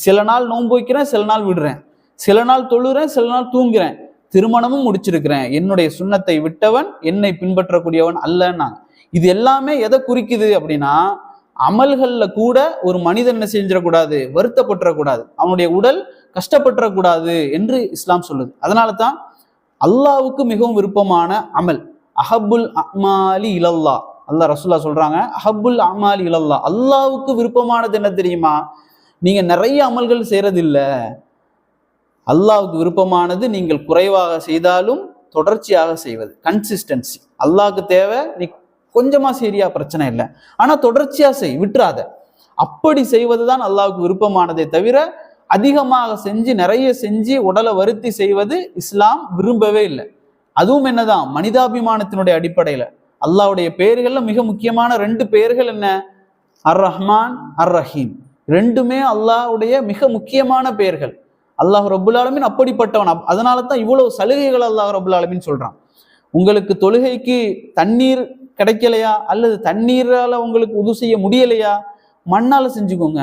சில நாள் நோன்பு வைக்கிறேன், சில நாள் விடுறேன், சில நாள் தொழுறேன், சில நாள் தூங்குறேன், திருமணமும் முடிச்சிருக்கிறேன், என்னுடைய சுன்னத்தை விட்டவன் என்னை பின்பற்றக்கூடியவன் அல்லன்னாங்க. இது எல்லாமே எதை குறிக்குது அப்படின்னா, அமல்கள்ல கூட ஒரு மனிதன் என்ன செஞ்சிடக்கூடாது, வருத்தப்பட்டுறக்கூடாது, அவனுடைய உடல் கஷ்டப்பட்டுறக்கூடாது என்று இஸ்லாம் சொல்லுது. அதனால தான் அல்லாவுக்கு மிகவும் விருப்பமான அமல் அஹப்புல் அமாலி இலல்லா. அல்லாஹ் ரசூலுல்லாஹ் சொல்றாங்க, அஹப்புல் அமாலி இலல்லா, அல்லாவுக்கு விருப்பமானது என்ன தெரியுமா? நீங்க நிறைய அமல்கள் செய்யறது இல்ல, அல்லாவுக்கு விருப்பமானது நீங்கள் குறைவாக செய்தாலும் தொடர்ச்சியாக செய்வது, கன்சிஸ்டன்சி. அல்லாஹ்க்கு தேவை நீ கொஞ்சமா சரியா பிரச்சனை இல்லை, ஆனா தொடர்ச்சியா செய், விட்டுறாத. அப்படி செய்வதுதான் அல்லாஹ்வுக்கு விருப்பமானதே தவிர அதிகமாக செஞ்சு நிறைய செஞ்சு உடலை வருத்தி செய்வது இஸ்லாம் விரும்பவே இல்லை. அதுவும் என்னதான், மனிதாபிமானத்தினுடைய அடிப்படையில. அல்லாஹ்வுடைய பெயர்கள்ல மிக முக்கியமான 2 பெயர்கள் என்ன? அர் ரஹ்மான், அர் ரஹீம். 2மே அல்லாஹ்வுடைய மிக முக்கியமான பெயர்கள். அல்லாஹ் ரப்புல் ஆலமீன் அப்படிப்பட்டவன். அதனால தான் இவ்வளவு சலுகைகள் அல்லாஹ் ரப்புல் ஆலமீன் சொல்றான். உங்களுக்கு தொழுகைக்கு தண்ணீர் கிடைக்கலையா, அல்லது தண்ணீரால உங்களுக்கு உது செய்ய முடியலையா, மண்ணால செஞ்சுக்கோங்க.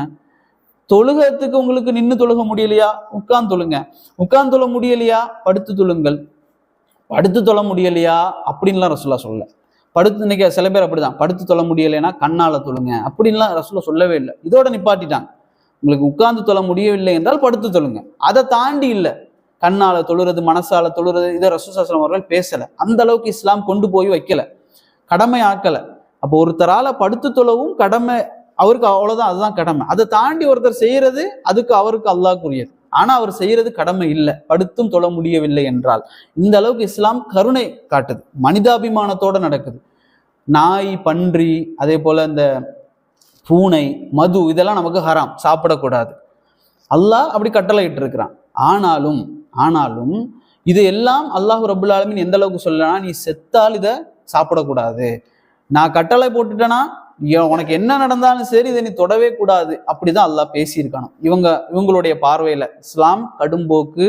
தொழுகத்துக்கு உங்களுக்கு நின்று தொழுக முடியலையா, உட்கார்ந்து தொழுங்க. உட்கார்ந்து தொழ முடியலையா, படுத்து தொழுங்கள். படுத்து தொழ முடியலையா அப்படின்லாம் ரசூலா சொல்ல. படுத்து, இன்னைக்கு சில பேர் அப்படிதான், படுத்து தொழ முடியலைன்னா கண்ணால தொழுங்க அப்படின்லாம் ரசூலா சொல்லவே இல்லை. இதோட நிப்பாட்டிட்டாங்க. உங்களுக்கு உட்கார்ந்து தொழ முடியவில்லை என்றால் படுத்து தொழுங்க. அதை தாண்டி இல்லை கண்ணால தொழுறது, மனசால தொழுறது, இதை ரசூல் ஸல்லல்லாஹு அலைஹி வஸல்லம் அவர்கள் பேசல. அந்த அளவுக்கு இஸ்லாம் கொண்டு போய் வைக்கல, கடமை ஆக்கல. அப்போ ஒருத்தரால படுத்து தொழவும் கடமை, அவருக்கு அவ்வளவுதான், அதுதான் கடமை. அதை தாண்டி ஒருத்தர் செய்யறது அதுக்கு அவருக்கு அல்லாஹ்க்குரியது. ஆனா அவர் செய்யறது கடமை இல்லை, படுத்தும் தொழ முடியவில்லை என்றால். இந்த அளவுக்கு இஸ்லாம் கருணை காட்டுது, மனிதாபிமானத்தோட நடக்குது. நாய், பன்றி, அதே போல இந்த பூனை, மது, இதெல்லாம் நமக்கு ஹராம், சாப்பிடக்கூடாது. அல்லாஹ் அப்படி கட்டளை இட்டு இருக்கிறான். ஆனாலும் இது எல்லாம் அல்லாஹ் ரப்புல் ஆலமீன் எந்த அளவுக்கு சொல்லனா, நீ செத்தால் இதை சாப்பிடக்கூடாது, நான் கட்டளை போட்டுட்டேன்னா உனக்கு என்ன நடந்தாலும் சரி இதை நீ தொடவே கூடாது, அப்படிதான் அல்லாஹ் பேசியிருக்கணும். இவங்களுடைய பார்வையில இஸ்லாம் கடும்போக்கு,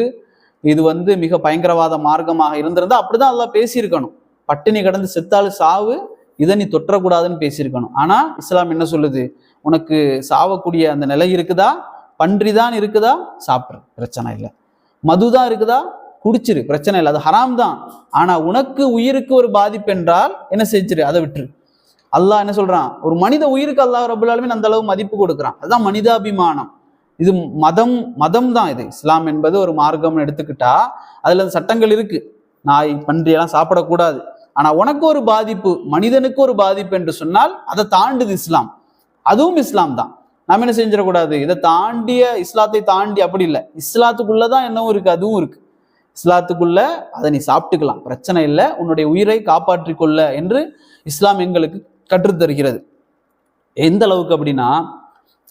இது மிக பயங்கரவாத மார்க்கமாக இருந்திருந்தா அப்படிதான் அல்லாஹ் பேசியிருக்கணும். பட்டினி கடந்து செத்தாலும் சாவு, இதை நீ தொற்றக்கூடாதுன்னு பேசியிருக்கணும். ஆனா இஸ்லாம் என்ன சொல்லுது, உனக்கு சாவக்கூடிய அந்த நிலை இருக்குதா, பன்றிதான் இருக்குதா, சாப்பிட்ரு, பிரச்சனை இல்லை. மதுதான் இருக்குதா, குடிச்சிரு, பிரச்சனை இல்லை, அது ஹராம் தான். ஆனா உனக்கு உயிருக்கு ஒரு பாதிப்பு என்றால் என்ன செஞ்சிரு, அதை விட்டுரு. அல்லாஹ் என்ன சொல்றான், ஒரு மனித உயிருக்கு அல்லாஹ் ரப்புல் ஆலமீன் அந்த அளவு மதிப்பு கொடுக்குறான். அதுதான் மனிதாபிமானம். இது மதம் தான். இது இஸ்லாம் என்பது ஒரு மார்க்கம்னு எடுத்துக்கிட்டா அதுல சட்டங்கள் இருக்கு, நாய், பன்றி எல்லாம் சாப்பிடக்கூடாது. ஆனா உனக்கு ஒரு பாதிப்பு, மனிதனுக்கு ஒரு பாதிப்பு என்று சொன்னால் அதை தாண்டுது இஸ்லாம், அதுவும் இஸ்லாம் தான். நம்ம என்ன செஞ்சிடக்கூடாது, இதை தாண்டிய, இஸ்லாத்தை தாண்டி அப்படி இல்லை, இஸ்லாத்துக்குள்ளதான் என்னவும் இருக்கு, அதுவும் இருக்கு. இஸ்லாத்துக்குள்ள அதை நீ சாப்பிட்டுக்கலாம், பிரச்சனை இல்லை, உன்னுடைய உயிரை காப்பாற்றி கொள்ள என்று இஸ்லாம் எங்களுக்கு கற்றுத்தருகிறது. எந்த அளவுக்கு அப்படின்னா,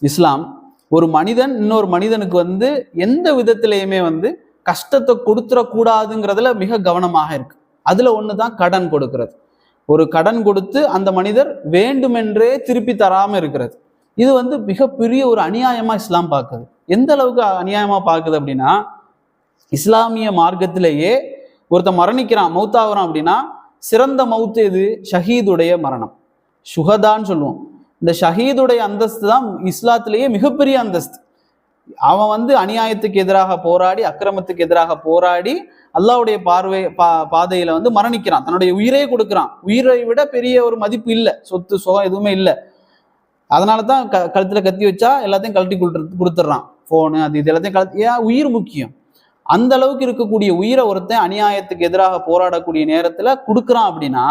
இஸ்லாம் ஒரு மனிதன் இன்னொரு மனிதனுக்கு எந்த விதத்திலையுமே கஷ்டத்தை கொடுத்துடக்கூடாதுங்கிறதுல மிக கவனமாக இருக்கு. அதுல ஒண்ணுதான் கடன் கொடுக்கிறது. ஒரு கடன் கொடுத்து அந்த மனிதர் வேண்டுமென்றே திருப்பி தராம இருக்கிறது. இது மிகப்பெரிய ஒரு அநியாயமா இஸ்லாம் பார்க்குது. எந்த அளவுக்கு அநியாயமா பார்க்குது அப்படின்னா, இஸ்லாமிய மார்க்கத்திலேயே ஒருத்தன் மரணிக்கிறான், மௌத்தாகிறான் அப்படின்னா சிறந்த மௌத்து எது, ஷஹீதுடைய மரணம், சுஹதான்னு சொல்லுவோம். இந்த ஷஹீதுடைய அந்தஸ்து தான் இஸ்லாத்திலேயே மிகப்பெரிய அந்தஸ்து. அவன் அநியாயத்துக்கு எதிராக போராடி, அக்கிரமத்துக்கு எதிராக போராடி அல்லாஹ்வுடைய பாதையில மரணிக்கிறான், தன்னுடைய உயிரே கொடுக்குறான். உயிரை விட பெரிய ஒரு மதிப்பு இல்லை, சொத்து சுகம் எதுவுமே இல்லை. அதனாலதான் கழுத்துல கத்தி வச்சா எல்லாத்தையும் கழட்டி கொடுத்துட்றான், போனு அது இது எல்லாத்தையும் கழட்டி, ஏன், உயிர் முக்கியம். அந்த அளவுக்கு இருக்கக்கூடிய உயிரை ஒருத்தன் அநியாயத்துக்கு எதிராக போராடக்கூடிய நேரத்துல கொடுக்குறான் அப்படின்னா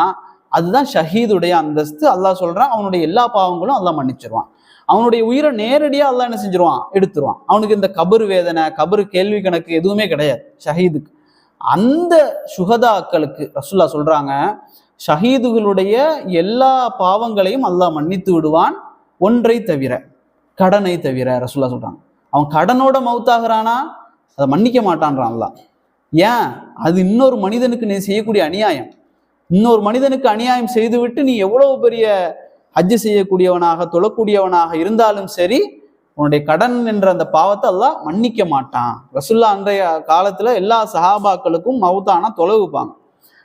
அதுதான் ஷஹீதுடைய அந்தஸ்து. அல்லாஹ் சொல்றான், அவனுடைய எல்லா பாவங்களும் அல்லாஹ் மன்னிச்சிருவான். அவனுடைய உயிரை நேரடியா அல்லாஹ் என்ன செஞ்சிருவான், எடுத்துருவான். அவனுக்கு இந்த கபரு வேதனை, கபரு கேள்வி கணக்கு எதுவுமே கிடையாது ஷஹீதுக்கு. அந்த சுஹதாக்களுக்கு ரசூலுல்லாஹ் சொல்றாங்க, ஷஹீதுகளுடைய எல்லா பாவங்களையும் அல்லாஹ் மன்னித்து விடுவான், ஒன்றை தவிர, கடனை தவிர. ரசூலுல்லாஹ் சொல்றாங்க, அவன் கடனோட மௌத்தாகிறானா அதை மன்னிக்க மாட்டான்றான் அல்லாஹ். ஏன், அது இன்னொரு மனிதனுக்கு நீ செய்யக்கூடிய அநியாயம். இன்னொரு மனிதனுக்கு அநியாயம் செய்துவிட்டு நீ எவ்வளவு பெரிய ஹஜ்ஜு செய்யக்கூடியவனாக, தொழக்கூடியவனாக இருந்தாலும் சரி, உன்னுடைய கடன் என்ற அந்த பாவத்தை அல்லாஹ் மன்னிக்க மாட்டான். ரசூலுல்லாஹ் அன்றைய காலத்துல எல்லா சஹாபாக்களுக்கும் மௌத்தானா தொலைவுப்பாங்க.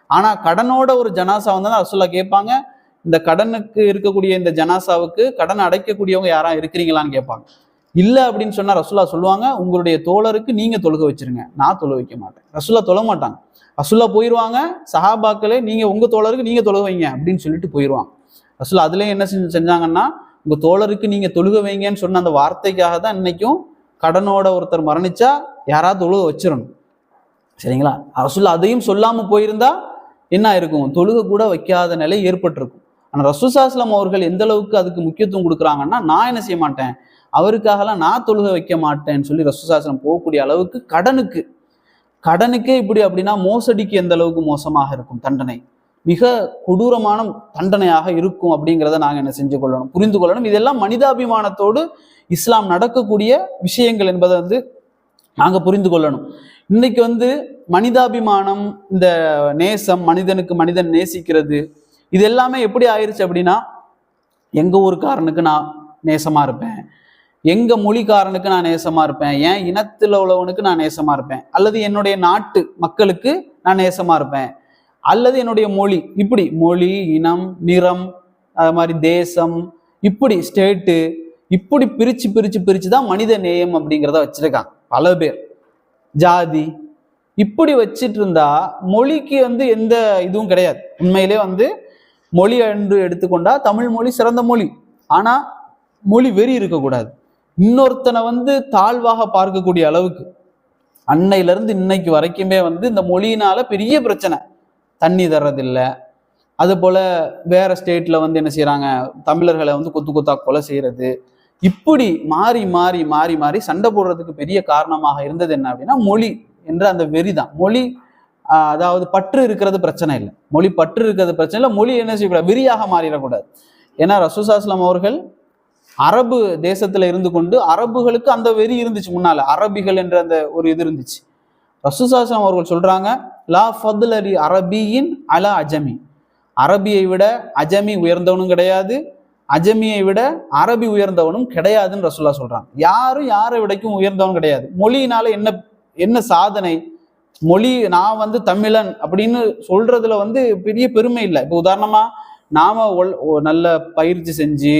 ஆனா கடனோட ஒரு ஜனாசா வந்தா ரசூலுல்லாஹ் கேட்பாங்க, இந்த கடனுக்கு இருக்கக்கூடிய இந்த ஜனாசாவுக்கு கடன் அடைக்கக்கூடியவங்க யாரா இருக்கிறீங்களான்னு கேட்பாங்க. இல்லை அப்படின்னு சொன்னா ரசூலுல்லாஹ் சொல்லுவாங்க, உங்களுடைய தோழருக்கு நீங்க தொழுக வச்சிருங்க, நான் தொழ வைக்க மாட்டேன். ரசூலுல்லாஹ் தொழ மாட்டாங்க. ரசூலுல்லாஹ் போயிடுவாங்க, சஹாபாக்களே நீங்க உங்க தோழருக்கு நீங்க தொழுக வைங்க அப்படின்னு சொல்லிட்டு போயிடுவாங்க. ரசூலுல்லாஹ் அதுலயும் என்ன செஞ்சாங்கன்னா, உங்க தோழருக்கு நீங்க தொழுக வைங்கன்னு சொன்ன அந்த வார்த்தைக்காக தான் இன்னைக்கும் கடனோட ஒருத்தர் மரணிச்சா யாராவது தொழுக வச்சிடணும், சரிங்களா? ரசூலுல்லாஹ் அதையும் சொல்லாம போயிருந்தா என்ன இருக்கும், தொழுக கூட வைக்காத நிலை ஏற்பட்டிருக்கும். ஆனா ரசூல் ஸல்லல்லாஹு அலைஹி வஸல்லம் அவர்கள் எந்த அளவுக்கு அதுக்கு முக்கியத்துவம் கொடுக்குறாங்கன்னா, நான் என்ன செய்ய மாட்டேன், அவருக்காகலாம் நான் தொழுக வைக்க மாட்டேன்னு சொல்லி ரசூல் ஸல்லல்லாஹு அலைஹி வஸல்லம் போகக்கூடிய அளவுக்கு கடனுக்கே இப்படி அப்படின்னா மோசடிக்கு எந்த அளவுக்கு மோசமாக இருக்கும் தண்டனை, மிக கொடூரமான தண்டனையாக இருக்கும் அப்படிங்கிறத நாங்கள் என்ன செஞ்சு கொள்ளணும், புரிந்து கொள்ளணும். இதெல்லாம் மனிதாபிமானத்தோடு இஸ்லாம் நடக்கக்கூடிய விஷயங்கள் என்பதை நாங்கள் புரிந்து கொள்ளணும். இன்னைக்கு மனிதாபிமானம், இந்த நேசம், மனிதனுக்கு மனிதன் நேசிக்கிறது, இது எல்லாமே எப்படி ஆயிடுச்சு அப்படின்னா, எங்க ஊருக்காரனுக்கு நான் நேசமா இருப்பேன், எங்க மொழிக்காரனுக்கு நான் நேசமா இருப்பேன், என் இனத்துல உள்ளவனுக்கு நான் நேசமா இருப்பேன், அல்லது என்னுடைய நாட்டு மக்களுக்கு நான் நேசமா இருப்பேன். அல்லது என்னுடைய மொழி, இப்படி மொழி, இனம், நிறம், அது மாதிரி தேசம், இப்படி ஸ்டேட்டு, இப்படி பிரிச்சு பிரிச்சு பிரிச்சு தான் மனித நேயம் அப்படிங்கிறத வச்சிருக்காங்க பல பேர். ஜாதி இப்படி வச்சிட்டு இருந்தா மொழிக்கு எந்த இதுவும் கிடையாது. உண்மையிலே மொழி என்று எடுத்துக்கொண்டா தமிழ் மொழி சிறந்த மொழி. ஆனா மொழி வெறி இருக்கக்கூடாது. இன்னொருத்தனை தாழ்வாக பார்க்கக்கூடிய அளவுக்கு அன்னையில இருந்து இன்னைக்கு வரைக்குமே இந்த மொழியினால பெரிய பிரச்சனை. தண்ணி தர்றதில்லை. அது போல வேற ஸ்டேட்ல என்ன செய்யறாங்க, தமிழர்களை கொத்து கொத்தா கொலை செய்யறது, இப்படி மாறி மாறி மாறி மாறி சண்டை போடுறதுக்கு பெரிய காரணமாக இருந்தது என்ன அப்படின்னா மொழி என்ற அந்த வெறிதான். மொழி அதாவது பற்று இருக்கிறது பிரச்சனை இல்லை, மொழி பற்று இருக்கிறது பிரச்சனை இல்லை. மொழி என்ன செய்யக்கூடாது, வெறியாக மாறிடக்கூடாது. ஏன்னா ரசூல் ஸல்லல்லாஹு அலைஹி வஸல்லம் அவர்கள் அரபு தேசத்துல இருந்து கொண்டு அரபுகளுக்கு அந்த வெறி இருந்துச்சு. முன்னால அரபிகள் என்ற அந்த ஒரு இது இருந்துச்சு. ரசூல் ஸல்லல்லாஹு அலைஹி வஸல்லம் அவர்கள் சொல்றாங்க, லா ஃபத்ல லி அரபியின் அலா அஜமி, அரபியை விட அஜமி உயர்ந்தவனும் கிடையாது, அஜமியை விட அரபி உயர்ந்தவனும் கிடையாதுன்னு ரசூலுல்லாஹ் சொல்றாங்க. யாரும் யாரை விடைக்கும் உயர்ந்தவன் கிடையாது. மொழியினால என்ன சாதனை, மொழி நான் தமிழன் அப்படின்னு சொல்றதுல பெரிய பெருமை இல்லை. இப்போ உதாரணமா நாம நல்ல பயிற்சி செஞ்சு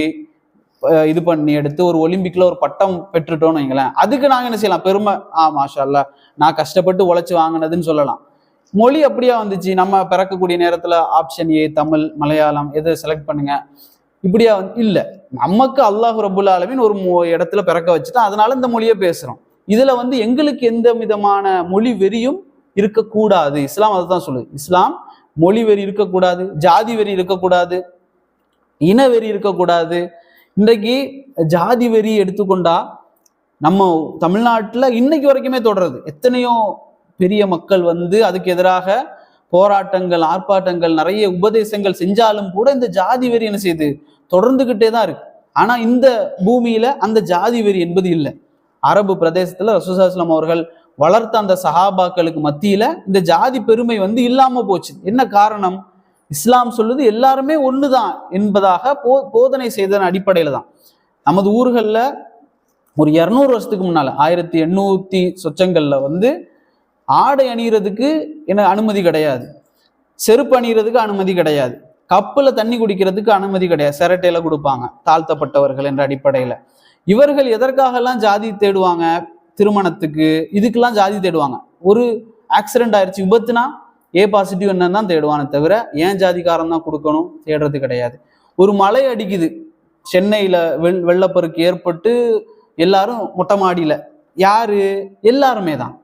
இது பண்ணி எடுத்து ஒரு ஒலிம்பிக்ல ஒரு பட்டம் பெற்றுட்டோம்னு வைங்களேன், அதுக்கு நாங்க என்ன செய்யலாம், பெருமை, மாஷா அல்லாஹ் நான் கஷ்டப்பட்டு உழைச்சு வாங்கினதுன்னு சொல்லலாம். மொழி அப்படியா வந்துச்சு, நம்ம பிறக்கக்கூடிய நேரத்துல ஆப்ஷன் ஏ தமிழ், மலையாளம் எதை செலக்ட் பண்ணுங்க, இப்படியா இல்ல. நமக்கு அல்லாஹ் ரப்புல் ஆலமீன் ஒரு இடத்துல பிறக்க வச்சுட்டோம், அதனால இந்த மொழியை பேசுறோம். இதுல எங்களுக்கு எந்த விதமான மொழி வெறியும் இருக்கக்கூடாது. இஸ்லாம் அதை தான் சொல்லுது. இஸ்லாம் மொழி வெறி இருக்கக்கூடாது, ஜாதி வெறி இருக்கக்கூடாது, இன வெறி இருக்கக்கூடாது. இன்றைக்கு ஜாதி வெறி எடுத்துக்கொண்டா நம்ம தமிழ்நாட்டுல இன்னைக்கு வரைக்குமே தொடருது. எத்தனையோ பெரிய மக்கள் அதுக்கு எதிராக போராட்டங்கள், ஆர்ப்பாட்டங்கள், நிறைய உபதேசங்கள் செஞ்சாலும் கூட இந்த ஜாதி வெறி என்ன செய்யுது, தொடர்ந்துகிட்டே தான் இருக்கு. ஆனா இந்த பூமியில அந்த ஜாதி வெறி என்பது இல்லை. அரபு பிரதேசத்துல ரசூல் ஸல்லல்லாஹு அலைஹி வஸல்லம் அவர்கள் வளர்த்த அந்த சஹாபாக்களுக்கு மத்தியில இந்த ஜாதி பெருமை இல்லாம போச்சு. என்ன காரணம், இஸ்லாம் சொல்லுது எல்லாருமே ஒண்ணுதான் என்பதாக போதனை செய்ததன் அடிப்படையில தான். நமது ஊர்கள்ல ஒரு 200 வருஷத்துக்கு முன்னால 1800 சொச்சங்கள்ல ஆடை அணிகிறதுக்கு என்ன அனுமதி கிடையாது, செருப்பு அணிகிறதுக்கு அனுமதி கிடையாது, கப்புல தண்ணி குடிக்கிறதுக்கு அனுமதி கிடையாது, சிரட்டையில கொடுப்பாங்க தாழ்த்தப்பட்டவர்கள் என்ற அடிப்படையில. இவர்கள் எதற்காகலாம் ஜாதி தேடுவாங்க, திருமணத்துக்கு இதுக்கெல்லாம் ஜாதி தேடுவாங்க. ஒரு ஆக்சிடென்ட் ஆயிடுச்சு, விபத்துனா ஏ பாசிட்டிவ் என்னன்னு தான் தேடுவானே தவிர ஏன் ஜாதிக்காரன் தான் கொடுக்கணும் தேடுறது கிடையாது. ஒரு மழை அடிக்குது, சென்னையில வெள்ளப்பெருக்கு ஏற்பட்டு எல்லாரும் மொட்டை மாடியில, யாரு, எல்லாருமே தான்.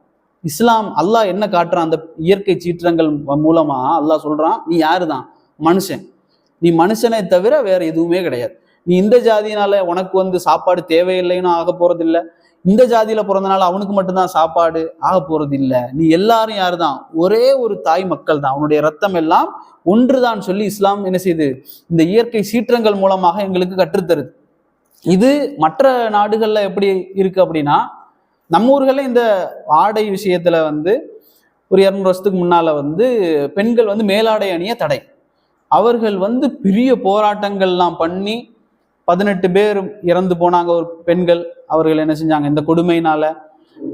இஸ்லாம் அல்லாஹ் என்ன காட்டுறான், அந்த இயற்கை சீற்றங்கள் மூலமா அல்லாஹ் சொல்றான், நீ யாரு தான், மனுஷன், நீ மனுஷனை தவிர வேற எதுவுமே கிடையாது. நீ இந்த ஜாதியினால உனக்கு சாப்பாடு தேவையில்லைன்னு ஆக போறது இல்லை, இந்த ஜாதியில பிறந்தனால அவனுக்கு மட்டும்தான் சாப்பாடு ஆக போறது இல்லை. நீ எல்லாரும் யாரு தான், ஒரே ஒரு தாய் மக்கள் தான், அவனுடைய ரத்தம் எல்லாம் ஒன்றுதான் சொல்லி இஸ்லாம் என்ன செய்யுது, இந்த இயற்கை சீற்றங்கள் மூலமாக எங்களுக்கு கற்றுத்தருது. இது மற்ற நாடுகள்ல எப்படி இருக்கு அப்படின்னா, நம்ம ஊர்கள்ல இந்த ஆடை விஷயத்துல ஒரு 200 வருஷத்துக்கு முன்னால பெண்கள் மேலாடை அணிய தடை. அவர்கள் பெரிய போராட்டங்கள்லாம் பண்ணி 18 பேர் இறந்து போனாங்க ஒரு பெண்கள். அவர்கள் என்ன செஞ்சாங்க, இந்த கொடுமையினால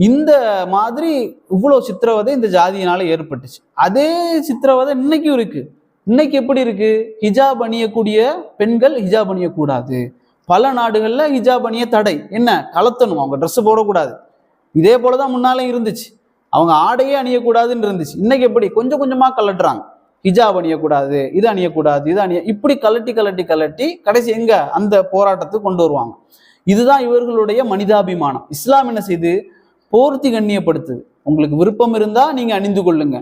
இந்த மாதிரி இவ்வளவு சித்திரவதை இந்த ஜாதியினால ஏற்பட்டுச்சு. அதே சித்திரவதை இன்னைக்கும் இருக்கு. இன்னைக்கு எப்படி இருக்கு, ஹிஜாப் அணியக்கூடிய பெண்கள் ஹிஜாப் அணியக்கூடாது. பல நாடுகள்ல ஹிஜாப் அணிய தடை. என்ன, கலத்தணும், அவங்க ட்ரெஸ் போடக்கூடாது. இதே போலதான் முன்னாலே இருந்துச்சு, அவங்க ஆடையே அணியக்கூடாதுன்னு இருந்துச்சு. இன்னைக்கு எப்படி கொஞ்சம் கொஞ்சமா கலட்டுறாங்க, ஹிஜாப் அணியக்கூடாது, இது அணியக்கூடாது, இது இப்படி கலட்டி கலட்டி கலட்டி கடைசி எங்க அந்த போராட்டத்துக்கு கொண்டு வருவாங்க. இதுதான் இவர்களுடைய மனிதாபிமானம். இஸ்லாம் என்ன செய்து போர்த்தி கண்ணியப்படுத்துது. உங்களுக்கு விருப்பம் இருந்தா நீங்க அணிந்து கொள்ளுங்க.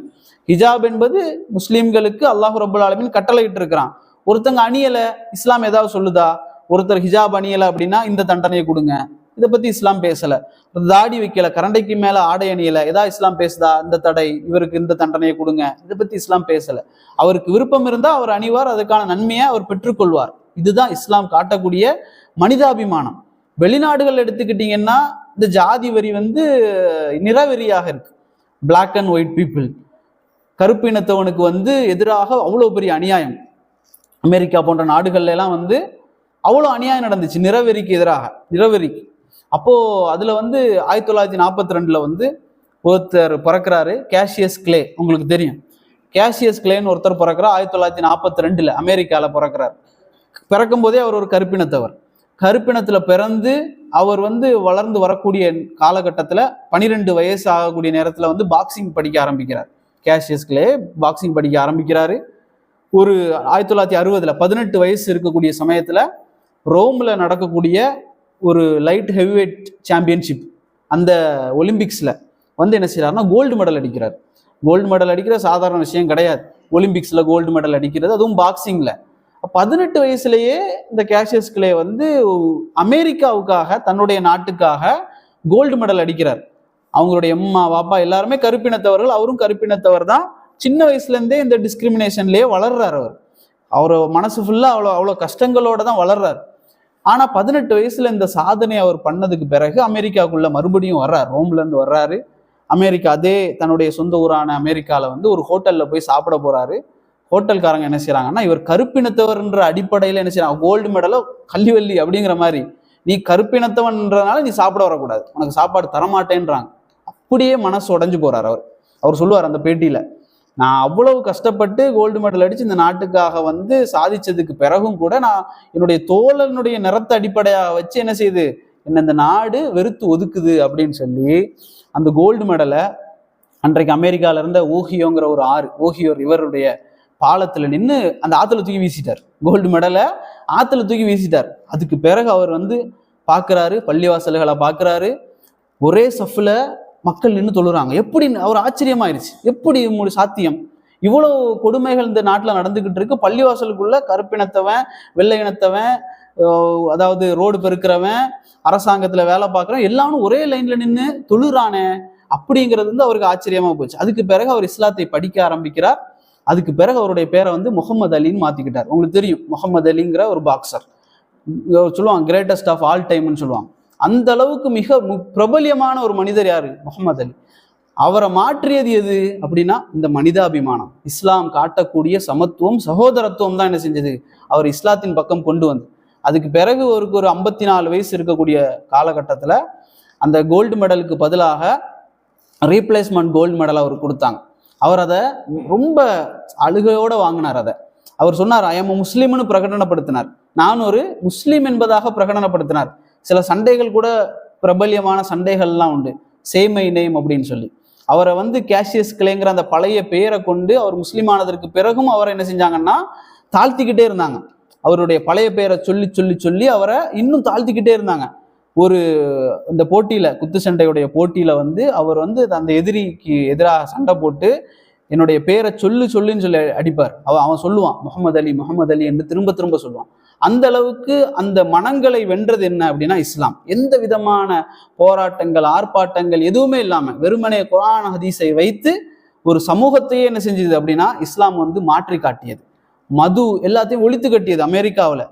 ஹிஜாப் என்பது முஸ்லிம்களுக்கு அல்லாஹ் ரப்புல் ஆலமீன் கட்டளையிட்டு இருக்கிறான். ஒருத்தங்க அணியல, இஸ்லாம் ஏதாவது சொல்லுதா, ஒருத்தர் ஹிஜாப் அணியல அப்படின்னா இந்த தண்டனையை கொடுங்க, இதை பத்தி இஸ்லாம் பேசல. தாடி வைக்கல, கரண்டைக்கு மேல ஆடை அணியல, ஏதாவது இஸ்லாம் பேசுதா, இந்த தடை, இவருக்கு இந்த தண்டனையை கொடுங்க, இதை பத்தி இஸ்லாம் பேசல. அவருக்கு விருப்பம் இருந்தா அவர் அணிவார், அதுக்கான நன்மையை அவர் பெற்றுக்கொள்வார். இதுதான் இஸ்லாம் காட்டக்கூடிய மனிதாபிமானம். வெளிநாடுகள் எடுத்துக்கிட்டீங்கன்னா இந்த ஜாதி வரி நிறவெறியாக இருக்கு. பிளாக் அண்ட் ஒயிட் பீப்புள், கருப்பு இனத்தவனுக்கு எதிராக அவ்வளவு பெரிய அநியாயம். அமெரிக்கா போன்ற நாடுகள்ல எல்லாம் அவ்வளவு அநியாயம் நடந்துச்சு நிறவெறிக்கு எதிராக, நிறவெறிக்கு. அப்போ அதுல 1942ல ஒருத்தர் பிறக்கிறாரு, கேஷியஸ் கிளே. உங்களுக்கு தெரியும் கேசியஸ் கிளேன்னு ஒருத்தர் பிறக்கிறார் 1942 அமெரிக்கால பிறக்கிறார். பிறக்கும் போதே அவர் ஒரு கருப்பினத்தவர். கருப்பினத்துல பிறந்து அவர் வளர்ந்து வரக்கூடிய காலகட்டத்துல 12 வயசு ஆகக்கூடிய நேரத்துல பாக்ஸிங் படிக்க ஆரம்பிக்கிறார். கேசியஸ் கிளே பாக்ஸிங் படிக்க ஆரம்பிக்கிறாரு. ஒரு 1960 18 வயசு இருக்கக்கூடிய சமயத்துல ரோம்ல நடக்கக்கூடிய ஒரு லைட் ஹெவிவெயிட் சாம்பியன்ஷிப் அந்த ஒலிம்பிக்ஸ்ல என்ன செய்யறாருன்னா கோல்டு மெடல் அடிக்கிறார். கோல்டு மெடல் அடிக்கிற சாதாரண விஷயம் கிடையாது. ஒலிம்பிக்ஸ்ல கோல்டு மெடல் அடிக்கிறது, அதுவும் பாக்ஸிங்ல. 18 வயசுலயே இந்த கேசியஸ் கிளே அமெரிக்காவுக்காக, தன்னுடைய நாட்டுக்காக கோல்டு மெடல் அடிக்கிறார். அவங்களுடைய அம்மா பாப்பா எல்லாருமே கருப்பினத்தவர்கள், அவரும் கருப்பினத்தவர் தான். சின்ன வயசுல இருந்தே இந்த டிஸ்கிரிமினேஷன்லயே வளர்றாரு. அவர் மனசு ஃபுல்லா அவ்வளோ கஷ்டங்களோட தான் வளர்றாரு. ஆனா 18 வயசுல இந்த சாதனை அவர் பண்ணதுக்கு பிறகு அமெரிக்காவுக்குள்ள மறுபடியும் வர்றாரு. ரோம்ல இருந்து வர்றாரு. அமெரிக்கா, அதே தன்னுடைய சொந்த ஊரான அமெரிக்கால ஒரு ஹோட்டல்ல போய் சாப்பிட போறாரு. ஹோட்டல்காரங்க என்ன செய்யறாங்கன்னா, இவர் கருப்பினத்தவர்ன்ற அடிப்படையில என்ன செய்யறாங்க, கோல்டு மெடலோ கல்லிவல்லி அப்படிங்கிற மாதிரி, நீ கருப்பினத்தவன்றதுனால நீ சாப்பிட வரக்கூடாது, உனக்கு சாப்பாடு தரமாட்டேன்றாங்க. அப்படியே மனசு உடைஞ்சு போறாரு. அவர் சொல்லுவார் அந்த பேட்டியில, நான் அவ்வளவு கஷ்டப்பட்டு கோல்டு மெடல் அடிச்சு இந்த நாட்டுக்காக சாதிச்சதுக்கு பிறகும் கூட நான் என்னுடைய தோழனுடைய நிறத்தை அடிப்படையாக வச்சு என்ன செய்யுது, என்ன இந்த நாடு வெறுத்து ஒதுக்குது அப்படின்னு சொல்லி அந்த கோல்டு மெடலை அன்றைக்கு அமெரிக்கால இருந்த ஓஹியோங்கிற ஒரு ஆறு, ஓஹியோ ரிவருடைய பாலத்துல நின்று அந்த ஆத்துல தூக்கி வீசிட்டார். கோல்டு மெடலை ஆத்துல தூக்கி வீசிட்டார். அதுக்கு பிறகு அவர் பாக்குறாரு, பள்ளிவாசல்களை பாக்குறாரு, ஒரே சஃப்ல மக்கள் நின்று தொழுறாங்க. எப்படி அவர் ஆச்சரியமாயிருச்சு, எப்படி சாத்தியம், இவ்வளவு கொடுமைகள் இந்த நாட்டுல நடந்துகிட்டு இருக்கு, பள்ளிவாசலுக்குள்ள கருப்பினத்தவன், வெள்ளை இனத்தவன், அதாவது ரோடு பெருக்கிறவன், அரசாங்கத்துல வேலை பார்க்குறவன் எல்லாரும் ஒரே லைன்ல நின்று தொழுறானே அப்படிங்கிறது அவருக்கு ஆச்சரியமா போச்சு. அதுக்கு பிறகு அவர் இஸ்லாத்தை படிக்க ஆரம்பிக்கிறார். அதுக்கு பிறகு அவருடைய பேரை முகமது அலின்னு மாத்திக்கிட்டார். உங்களுக்கு தெரியும், முகமது அலிங்கிற ஒரு பாக்ஸர் சொல்லுவாங்க, கிரேட்டஸ்ட் ஆஃப் ஆல் டைம்னு சொல்லுவாங்க. அந்த அளவுக்கு மிக பிரபல்யமான ஒரு மனிதர் யாரு, முகமது அலி. அவரை மாற்றியது எது அப்படின்னா இந்த மனிதாபிமானம், இஸ்லாம் காட்டக்கூடிய சமத்துவம், சகோதரத்துவம் தான் என்ன செஞ்சது, அவர் இஸ்லாத்தின் பக்கம் கொண்டு வந்து. அதுக்கு பிறகு ஒரு 54 வயசு இருக்கக்கூடிய காலகட்டத்துல அந்த கோல்டு மெடலுக்கு பதிலாக ரீப்ளேஸ்மெண்ட் கோல்டு மெடல் அவர் கொடுத்தாங்க. அவர் அதை ரொம்ப அழுகையோட வாங்கினார். அவர் சொன்னார், ஐ எம் முஸ்லீம்னு பிரகடனப்படுத்தினார். நான் ஒரு முஸ்லீம் என்பதாக பிரகடனப்படுத்தினார். சில சண்டைகள் கூட, பிரபல்யமான சண்டைகள்லாம் உண்டு, சேமை நேம் அப்படின்னு சொல்லி. அவரை கேசியஸ் கிளேங்கிற அந்த பழைய பெயரை கொண்டு அவர் முஸ்லீம் ஆனதற்கு பிறகும் அவரை என்ன செஞ்சாங்கன்னா தாழ்த்திக்கிட்டே இருந்தாங்க. அவருடைய பழைய பெயரை சொல்லி சொல்லி சொல்லி அவரை இன்னும் தாழ்த்திக்கிட்டே இருந்தாங்க. ஒரு இந்த போட்டியில, குத்து சண்டையுடைய போட்டியில அவர் அந்த எதிரிக்கு எதிராக சண்டை போட்டு என்னுடைய பேரை சொல்லுன்னு சொல்லி அடிப்பார். அவன் சொல்லுவான் முகமது அலி முகமது அலி என்று திரும்ப திரும்ப சொல்லுவான். அந்த அளவுக்கு அந்த மனங்களை வென்றது என்ன அப்படின்னா இஸ்லாம். எந்த விதமான போராட்டங்கள், ஆர்ப்பாட்டங்கள் எதுவுமே இல்லாம வெறுமனே குர்ஆன் ஹதீஸை வைத்து ஒரு சமூகத்தையே என்ன செஞ்சது அப்படின்னா இஸ்லாம் மாற்றி காட்டியது. மது எல்லாத்தையும் ஒழித்து கட்டியது அமெரிக்காவில்.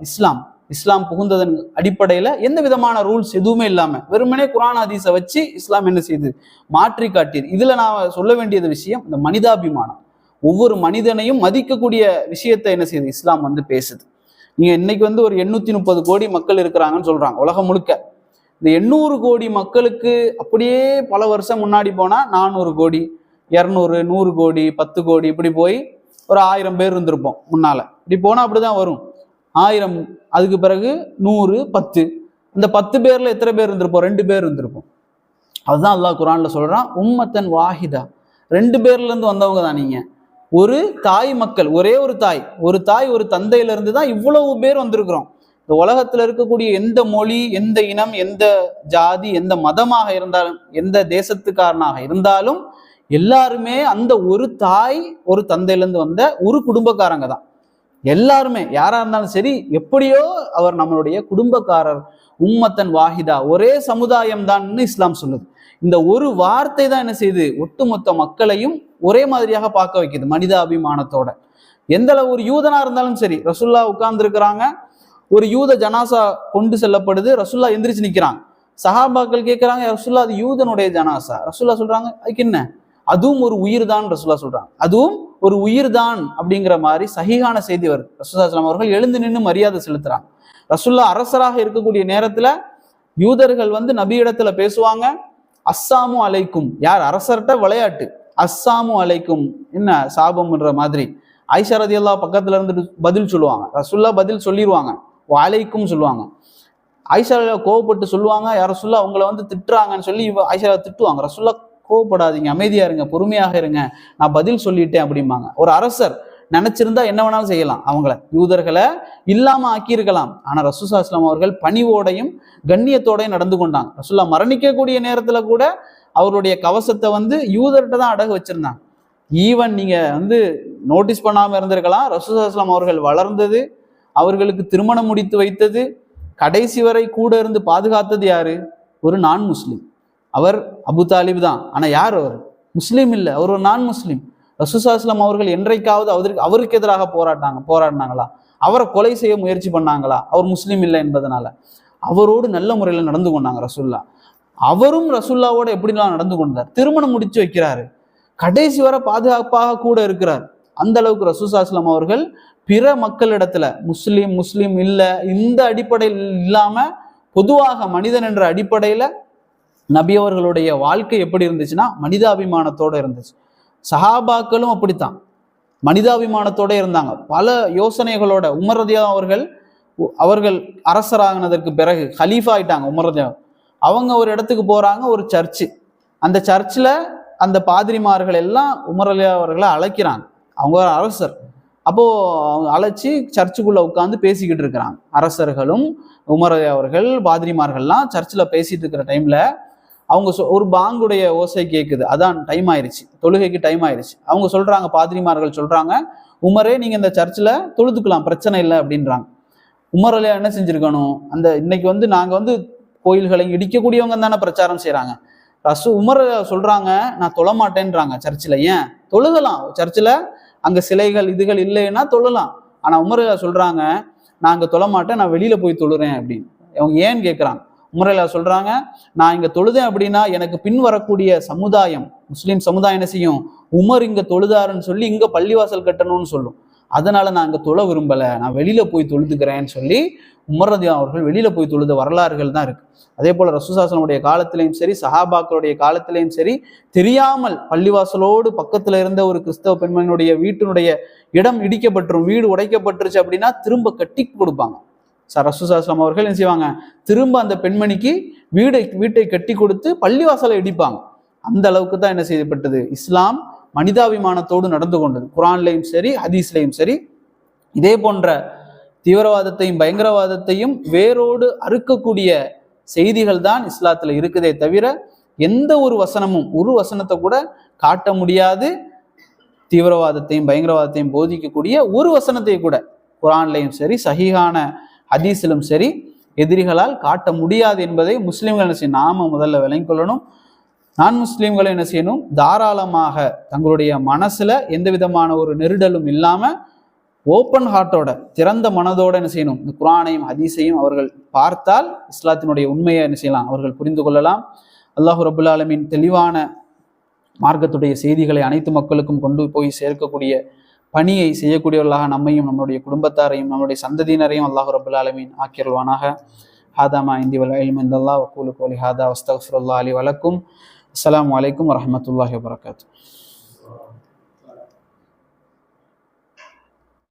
இஸ்லாம் புகுந்ததன் அடிப்படையில எந்த விதமான ரூல்ஸ் எதுவுமே இல்லாம வெறுமனே குர்ஆன் ஹதீஸை வச்சு இஸ்லாம் என்ன செய்யுது, மாற்றி காட்டியது. இதுல நான் சொல்ல வேண்டியது விஷயம், இந்த மனிதாபிமானம், ஒவ்வொரு மனிதனையும் மதிக்கக்கூடிய விஷயத்தை என்ன செய்யுது இஸ்லாம் பேசுது. நீங்க இன்னைக்கு ஒரு 830 கோடி மக்கள் இருக்கிறாங்கன்னு சொல்றாங்க உலகம் முழுக்க. இந்த 800 கோடி மக்களுக்கு அப்படியே பல வருஷம் முன்னாடி போனா 400 கோடி, 200, 100 கோடி, 10 கோடி இப்படி போய் ஒரு 1000 பேர் இருந்திருப்போம் முன்னால. இப்படி போனா அப்படிதான் வரும். 1000, அதுக்கு பிறகு 100, 10. இந்த 10 பேர்ல எத்தனை பேர் இருந்திருப்போம், 2 பேர் இருந்திருப்போம். அதுதான் அல்லாஹ் குர்ஆன்ல சொல்றான், உம்மத்தன் வாஹிதா, 2 பேர்ல இருந்து வந்தவங்க தான் நீங்க. ஒரு தாய் மக்கள், ஒரே ஒரு தாய், ஒரு தந்தையில இருந்து தான் இவ்வளவு பேர் வந்திருக்கிறோம். இந்த உலகத்துல இருக்கக்கூடிய எந்த மொழி, எந்த இனம், எந்த ஜாதி, எந்த மதமாக இருந்தாலும், எந்த தேசத்துக்காரனாக இருந்தாலும் எல்லாருமே அந்த ஒரு தாய் ஒரு தந்தையிலேருந்து வந்த ஒரு குடும்பக்காரங்க தான். எல்லாருமே யாரா இருந்தாலும் சரி, எப்படியோ அவர் நம்மளுடைய குடும்பக்காரர். உம்மத்தன் வாஹிதா, ஒரே சமுதாயம் தான் இஸ்லாம் சொல்லுது. இந்த ஒரு வார்த்தை தான் என்ன செய்யுது, ஒட்டுமொத்த மக்களையும் ஒரே மாதிரியாக பார்க்க வைக்குது, மனிதாபிமானத்தோட. எந்த அளவு ஒரு யூதனா இருந்தாலும் சரி, ரசூல்லா உட்கார்ந்து இருக்கிறாங்க, ஒரு யூத ஜனாசா கொண்டு செல்லப்படுது, ரசூல்லா எந்திரிச்சு நிக்கிறாங்க. சஹாபாக்கள் கேட்கிறாங்க, ரசூல்லா அது யூதனுடைய ஜனாசா. ரசூல்லா சொல்றாங்க, அதுக்கு என்ன, அதுவும் ஒரு உயிர் தான். ரசூல்லா சொல்றாங்க, அதுவும் ஒரு உயிர் தான் அப்படிங்கிற மாதிரி சஹீஹான செய்தி வருது. ரசூலுல்லாஹி ஸல்லல்லாஹு அலைஹி வஸல்லம் அவர்கள் எழுந்து நின்று மரியாதை செலுத்துறாங்க. ரசூல்லா அரசராக இருக்கக்கூடிய நேரத்துல யூதர்கள் நபி இடத்துல பேசுவாங்க, அஸ்ஸாமு அலைக்கும், யார் அரசர்கிட்ட விளையாட்டு, அஸ்ஸாமு அலைக்கும், என்ன சாபம்ன்ற மாதிரி. ஆயிஷா ரதியல்லாஹு பக்கத்துல இருந்துட்டு பதில் சொல்லுவாங்க, ரசூல்லா பதில் சொல்லிடுவாங்க, அலைக்கும் சொல்லுவாங்க. ஆயிஷா கோவப்பட்டு சொல்லுவாங்க, யார் ரசூல்லா அவங்கள வந்து திட்டுறாங்கன்னு சொல்லி ஆயிஷா திட்டுவாங்க. ரசூல்லா கோவப்படாதீங்க, அமைதியா இருங்க, பொறுமையாக இருங்க, நான் பதில் சொல்லிட்டேன் அப்படிம்பாங்க. ஒரு அரசர் நினைச்சிருந்தா என்ன வேணாலும் செய்யலாம், அவங்கள யூதர்களை இல்லாம ஆக்கியிருக்கலாம். ஆனா ரசூலுல்லாஹி ஸல்லல்லாஹு அலைஹி வஸல்லம் அவர்கள் பணிவோடையும் கண்ணியத்தோடையும் நடந்து கொண்டாங்க. ரசூலுல்லாஹ் மரணிக்கக்கூடிய நேரத்துல கூட அவருடைய கவசத்தை வந்து யூதர்கிட்ட தான் அடகு வச்சிருந்தாங்க. ஈவன் நீங்க வந்து நோட்டீஸ் பண்ணாம இருந்திருக்கலாம், ரசூலுல்லாஹி ஸல்லல்லாஹு அலைஹி வஸல்லம் அவர்கள் வளர்ந்தது, அவர்களுக்கு திருமணம் முடித்து வைத்தது, கடைசி வரை கூட இருந்து பாதுகாத்தது யாரு? ஒரு நான் முஸ்லிம். அவர் அபு தாலிப் தான். ஆனா யார் அவர்? முஸ்லீம் இல்லை, அவர் ஒரு நான் முஸ்லீம். ரசூலுல்லாஹி ஸல்லல்லாஹு அலைஹி வஸல்லம் அவர்கள் என்றைக்காவது அவருக்கு எதிராக போராடினாங்களா? அவரை கொலை செய்ய முயற்சி பண்ணாங்களா? அவர் முஸ்லீம் இல்லை என்பதனால. அவரோடு நல்ல முறையில் நடந்து கொண்டாங்க ரசூல்லா. அவரும் ரசூல்லாவோட எப்படிலாம் நடந்து கொண்டார்? திருமணம் முடிச்சு வைக்கிறாரு, கடைசி வரை பாதுகாப்பாக கூட இருக்கிறார். அந்த அளவுக்கு ரசூலுல்லாஹி ஸல்லல்லாஹு அலைஹி வஸல்லம் அவர்கள் பிற மக்களிடத்துல முஸ்லீம் இல்லை இந்த அடிப்படையில் இல்லாம பொதுவாக மனிதன் என்ற அடிப்படையில நபி அவர்களுடைய வாழ்க்கை எப்படி இருந்துச்சுன்னா மனிதாபிமானத்தோட இருந்துச்சு. சஹாபாக்களும் அப்படித்தான் மனிதாபிமானத்தோட இருந்தாங்க. பல யோசனைகளோட உமர் ரலியல்லாஹு அவர்கள் அரசராகினதற்கு பிறகு ஹலீஃபா ஆயிட்டாங்க. உமர் ரலியல்லாஹு அவங்க ஒரு இடத்துக்கு போறாங்க, ஒரு சர்ச்சு. அந்த சர்ச்சில் அந்த பாதிரிமார்கள் எல்லாம் உமர் ரலியல்லாஹு அவர்களை அழைக்கிறாங்க. அவங்க ஒரு அரசர். அப்போ அழைச்சி சர்ச்சுக்குள்ள உட்காந்து பேசிக்கிட்டு இருக்கிறாங்க. அரசர்களும் உமர் அவர்கள் பாதிரிமார்கள்லாம் சர்ச்சில் பேசிட்டு இருக்கிற டைம்ல அவங்க ஒரு பாங்குடைய ஓசை கேட்குது. அதான் டைம் ஆயிடுச்சு, தொழுகைக்கு டைம் ஆயிடுச்சு. அவங்க சொல்றாங்க, பாதிரிமார்கள் சொல்றாங்க, உமரே நீங்க இந்த சர்ச்சில் தொழுதுக்கலாம், பிரச்சனை இல்லை அப்படின்றாங்க. உமர் அலியா என்ன செஞ்சிருக்கணும்? அந்த இன்னைக்கு வந்து நாங்க வந்து கோயில்களை இடிக்கக்கூடியவங்க தானே பிரச்சாரம் செய்யறாங்க. உமர் சொல்றாங்க, நான் தொழ மாட்டேன்றாங்க சர்ச்சில். ஏன்? தொழுகலாம் சர்ச்சில், அங்க சிலைகள் இதுகள் இல்லைன்னா தொழலாம். ஆனா உமர் சொல்றாங்க, நான் அங்க தொழ மாட்டேன், நான் வெளியில போய் தொழுறேன் அப்படின்னு. அவங்க ஏன்னு கேட்குறாங்க. உமர் சொல்றாங்க, நான் இங்க தொழுதேன் அப்படின்னா எனக்கு பின் வரக்கூடிய சமுதாயம், முஸ்லீம் சமுதாயம் என்ன செய்யும்? உமர் இங்க தொழுதாருன்னு சொல்லி இங்க பள்ளிவாசல் கட்டணும்னு சொல்லும். அதனால நான் இங்க தொழ விரும்பல, நான் வெளியில போய் தொழுதுக்கிறேன்னு சொல்லி உமர் ரலியல்லாஹு அவர்கள் வெளியில போய் தொழுத வரலாறுகள் தான் இருக்கு. அதே போல ரசூலுல்லாஹி ஸல்லல்லாஹு அலைஹி வஸல்லம் காலத்திலையும் சரி, சஹாபாக்களுடைய காலத்திலையும் சரி, தெரியாமல் பள்ளிவாசலோடு பக்கத்துல இருந்த ஒரு கிறிஸ்தவ பெண்மணியுடைய வீட்டினுடைய இடம் இடிக்கப்பட்டுரும், வீடு உடைக்கப்பட்டுருச்சு அப்படின்னா திரும்ப கட்டி கொடுப்பாங்க. ரசூலுல்லாஹி ஸல்லல்லாஹு அலைஹி வஸல்லம் அவர்கள் என்ன செய்வாங்க? திரும்ப அந்த பெண்மணிக்கு வீட்டை கட்டி கொடுத்து பள்ளிவாசலை இடிப்பாங்க. அந்த அளவுக்கு தான் என்ன செய்யப்பட்டது? இஸ்லாம் மனிதாபிமானத்தோடு நடந்து கொண்டது. குர்ஆன்லையும் சரி, ஹதீஸ்லையும் சரி. இதே போன்ற தீவிரவாதத்தையும் பயங்கரவாதத்தையும் வேரோடு அறுக்கக்கூடிய செய்திகள் தான் இஸ்லாத்துல இருக்குதே தவிர எந்த ஒரு வசனமும், ஒரு வசனத்தை கூட காட்ட முடியாது தீவிரவாதத்தையும் பயங்கரவாதத்தையும் போதிக்கக்கூடிய ஒரு வசனத்தை கூட குர்ஆன்லையும் சரி, சஹீஹான ஹதீஸிலும் சரி எதிரிகளால் காட்ட முடியாது என்பதை முஸ்லிம்கள் என்ன செய்யணும்? நாம முதல்ல விளங்கிக் கொள்ளணும். நான் முஸ்லிம்களை என்ன செய்யணும்? தாராளமாக தங்களுடைய மனசுல எந்த விதமான ஒரு நெருடலும் இல்லாம ஓப்பன் ஹார்ட்டோட, திறந்த மனதோட என்ன செய்யணும்? இந்த குர்ஆனையும் ஹதீஸையும் அவர்கள் பார்த்தால் இஸ்லாத்தினுடைய உண்மையை என்ன செய்யலாம்? அவர்கள் புரிந்து கொள்ளலாம். அல்லாஹ் ரப்புல் ஆலமீன் தெளிவான மார்க்கத்துடைய செய்திகளை அனைத்து மக்களுக்கும் கொண்டு போய் சேர்க்கக்கூடிய பணியை செய்யக்கூடியவர்களாக நம்மையும் நம்முடைய குடும்பத்தாரையும் நம்முடைய சந்ததியினரையும் அல்லாஹ் ரப்புல் ஆலமீன் ஆக்கியருள்வானாக. ஹாதாமா இந்தி வல் இல்மு இந்தல்லாஹ் வ கூலு கௌலி ஹாதா வஸ்தக்ஃபிருல்லாஹ் லி வ லக்கும். அஸ்ஸலாமு அலைக்கும் வரஹ்மத்துல்லாஹி வபரகாத்துஹு.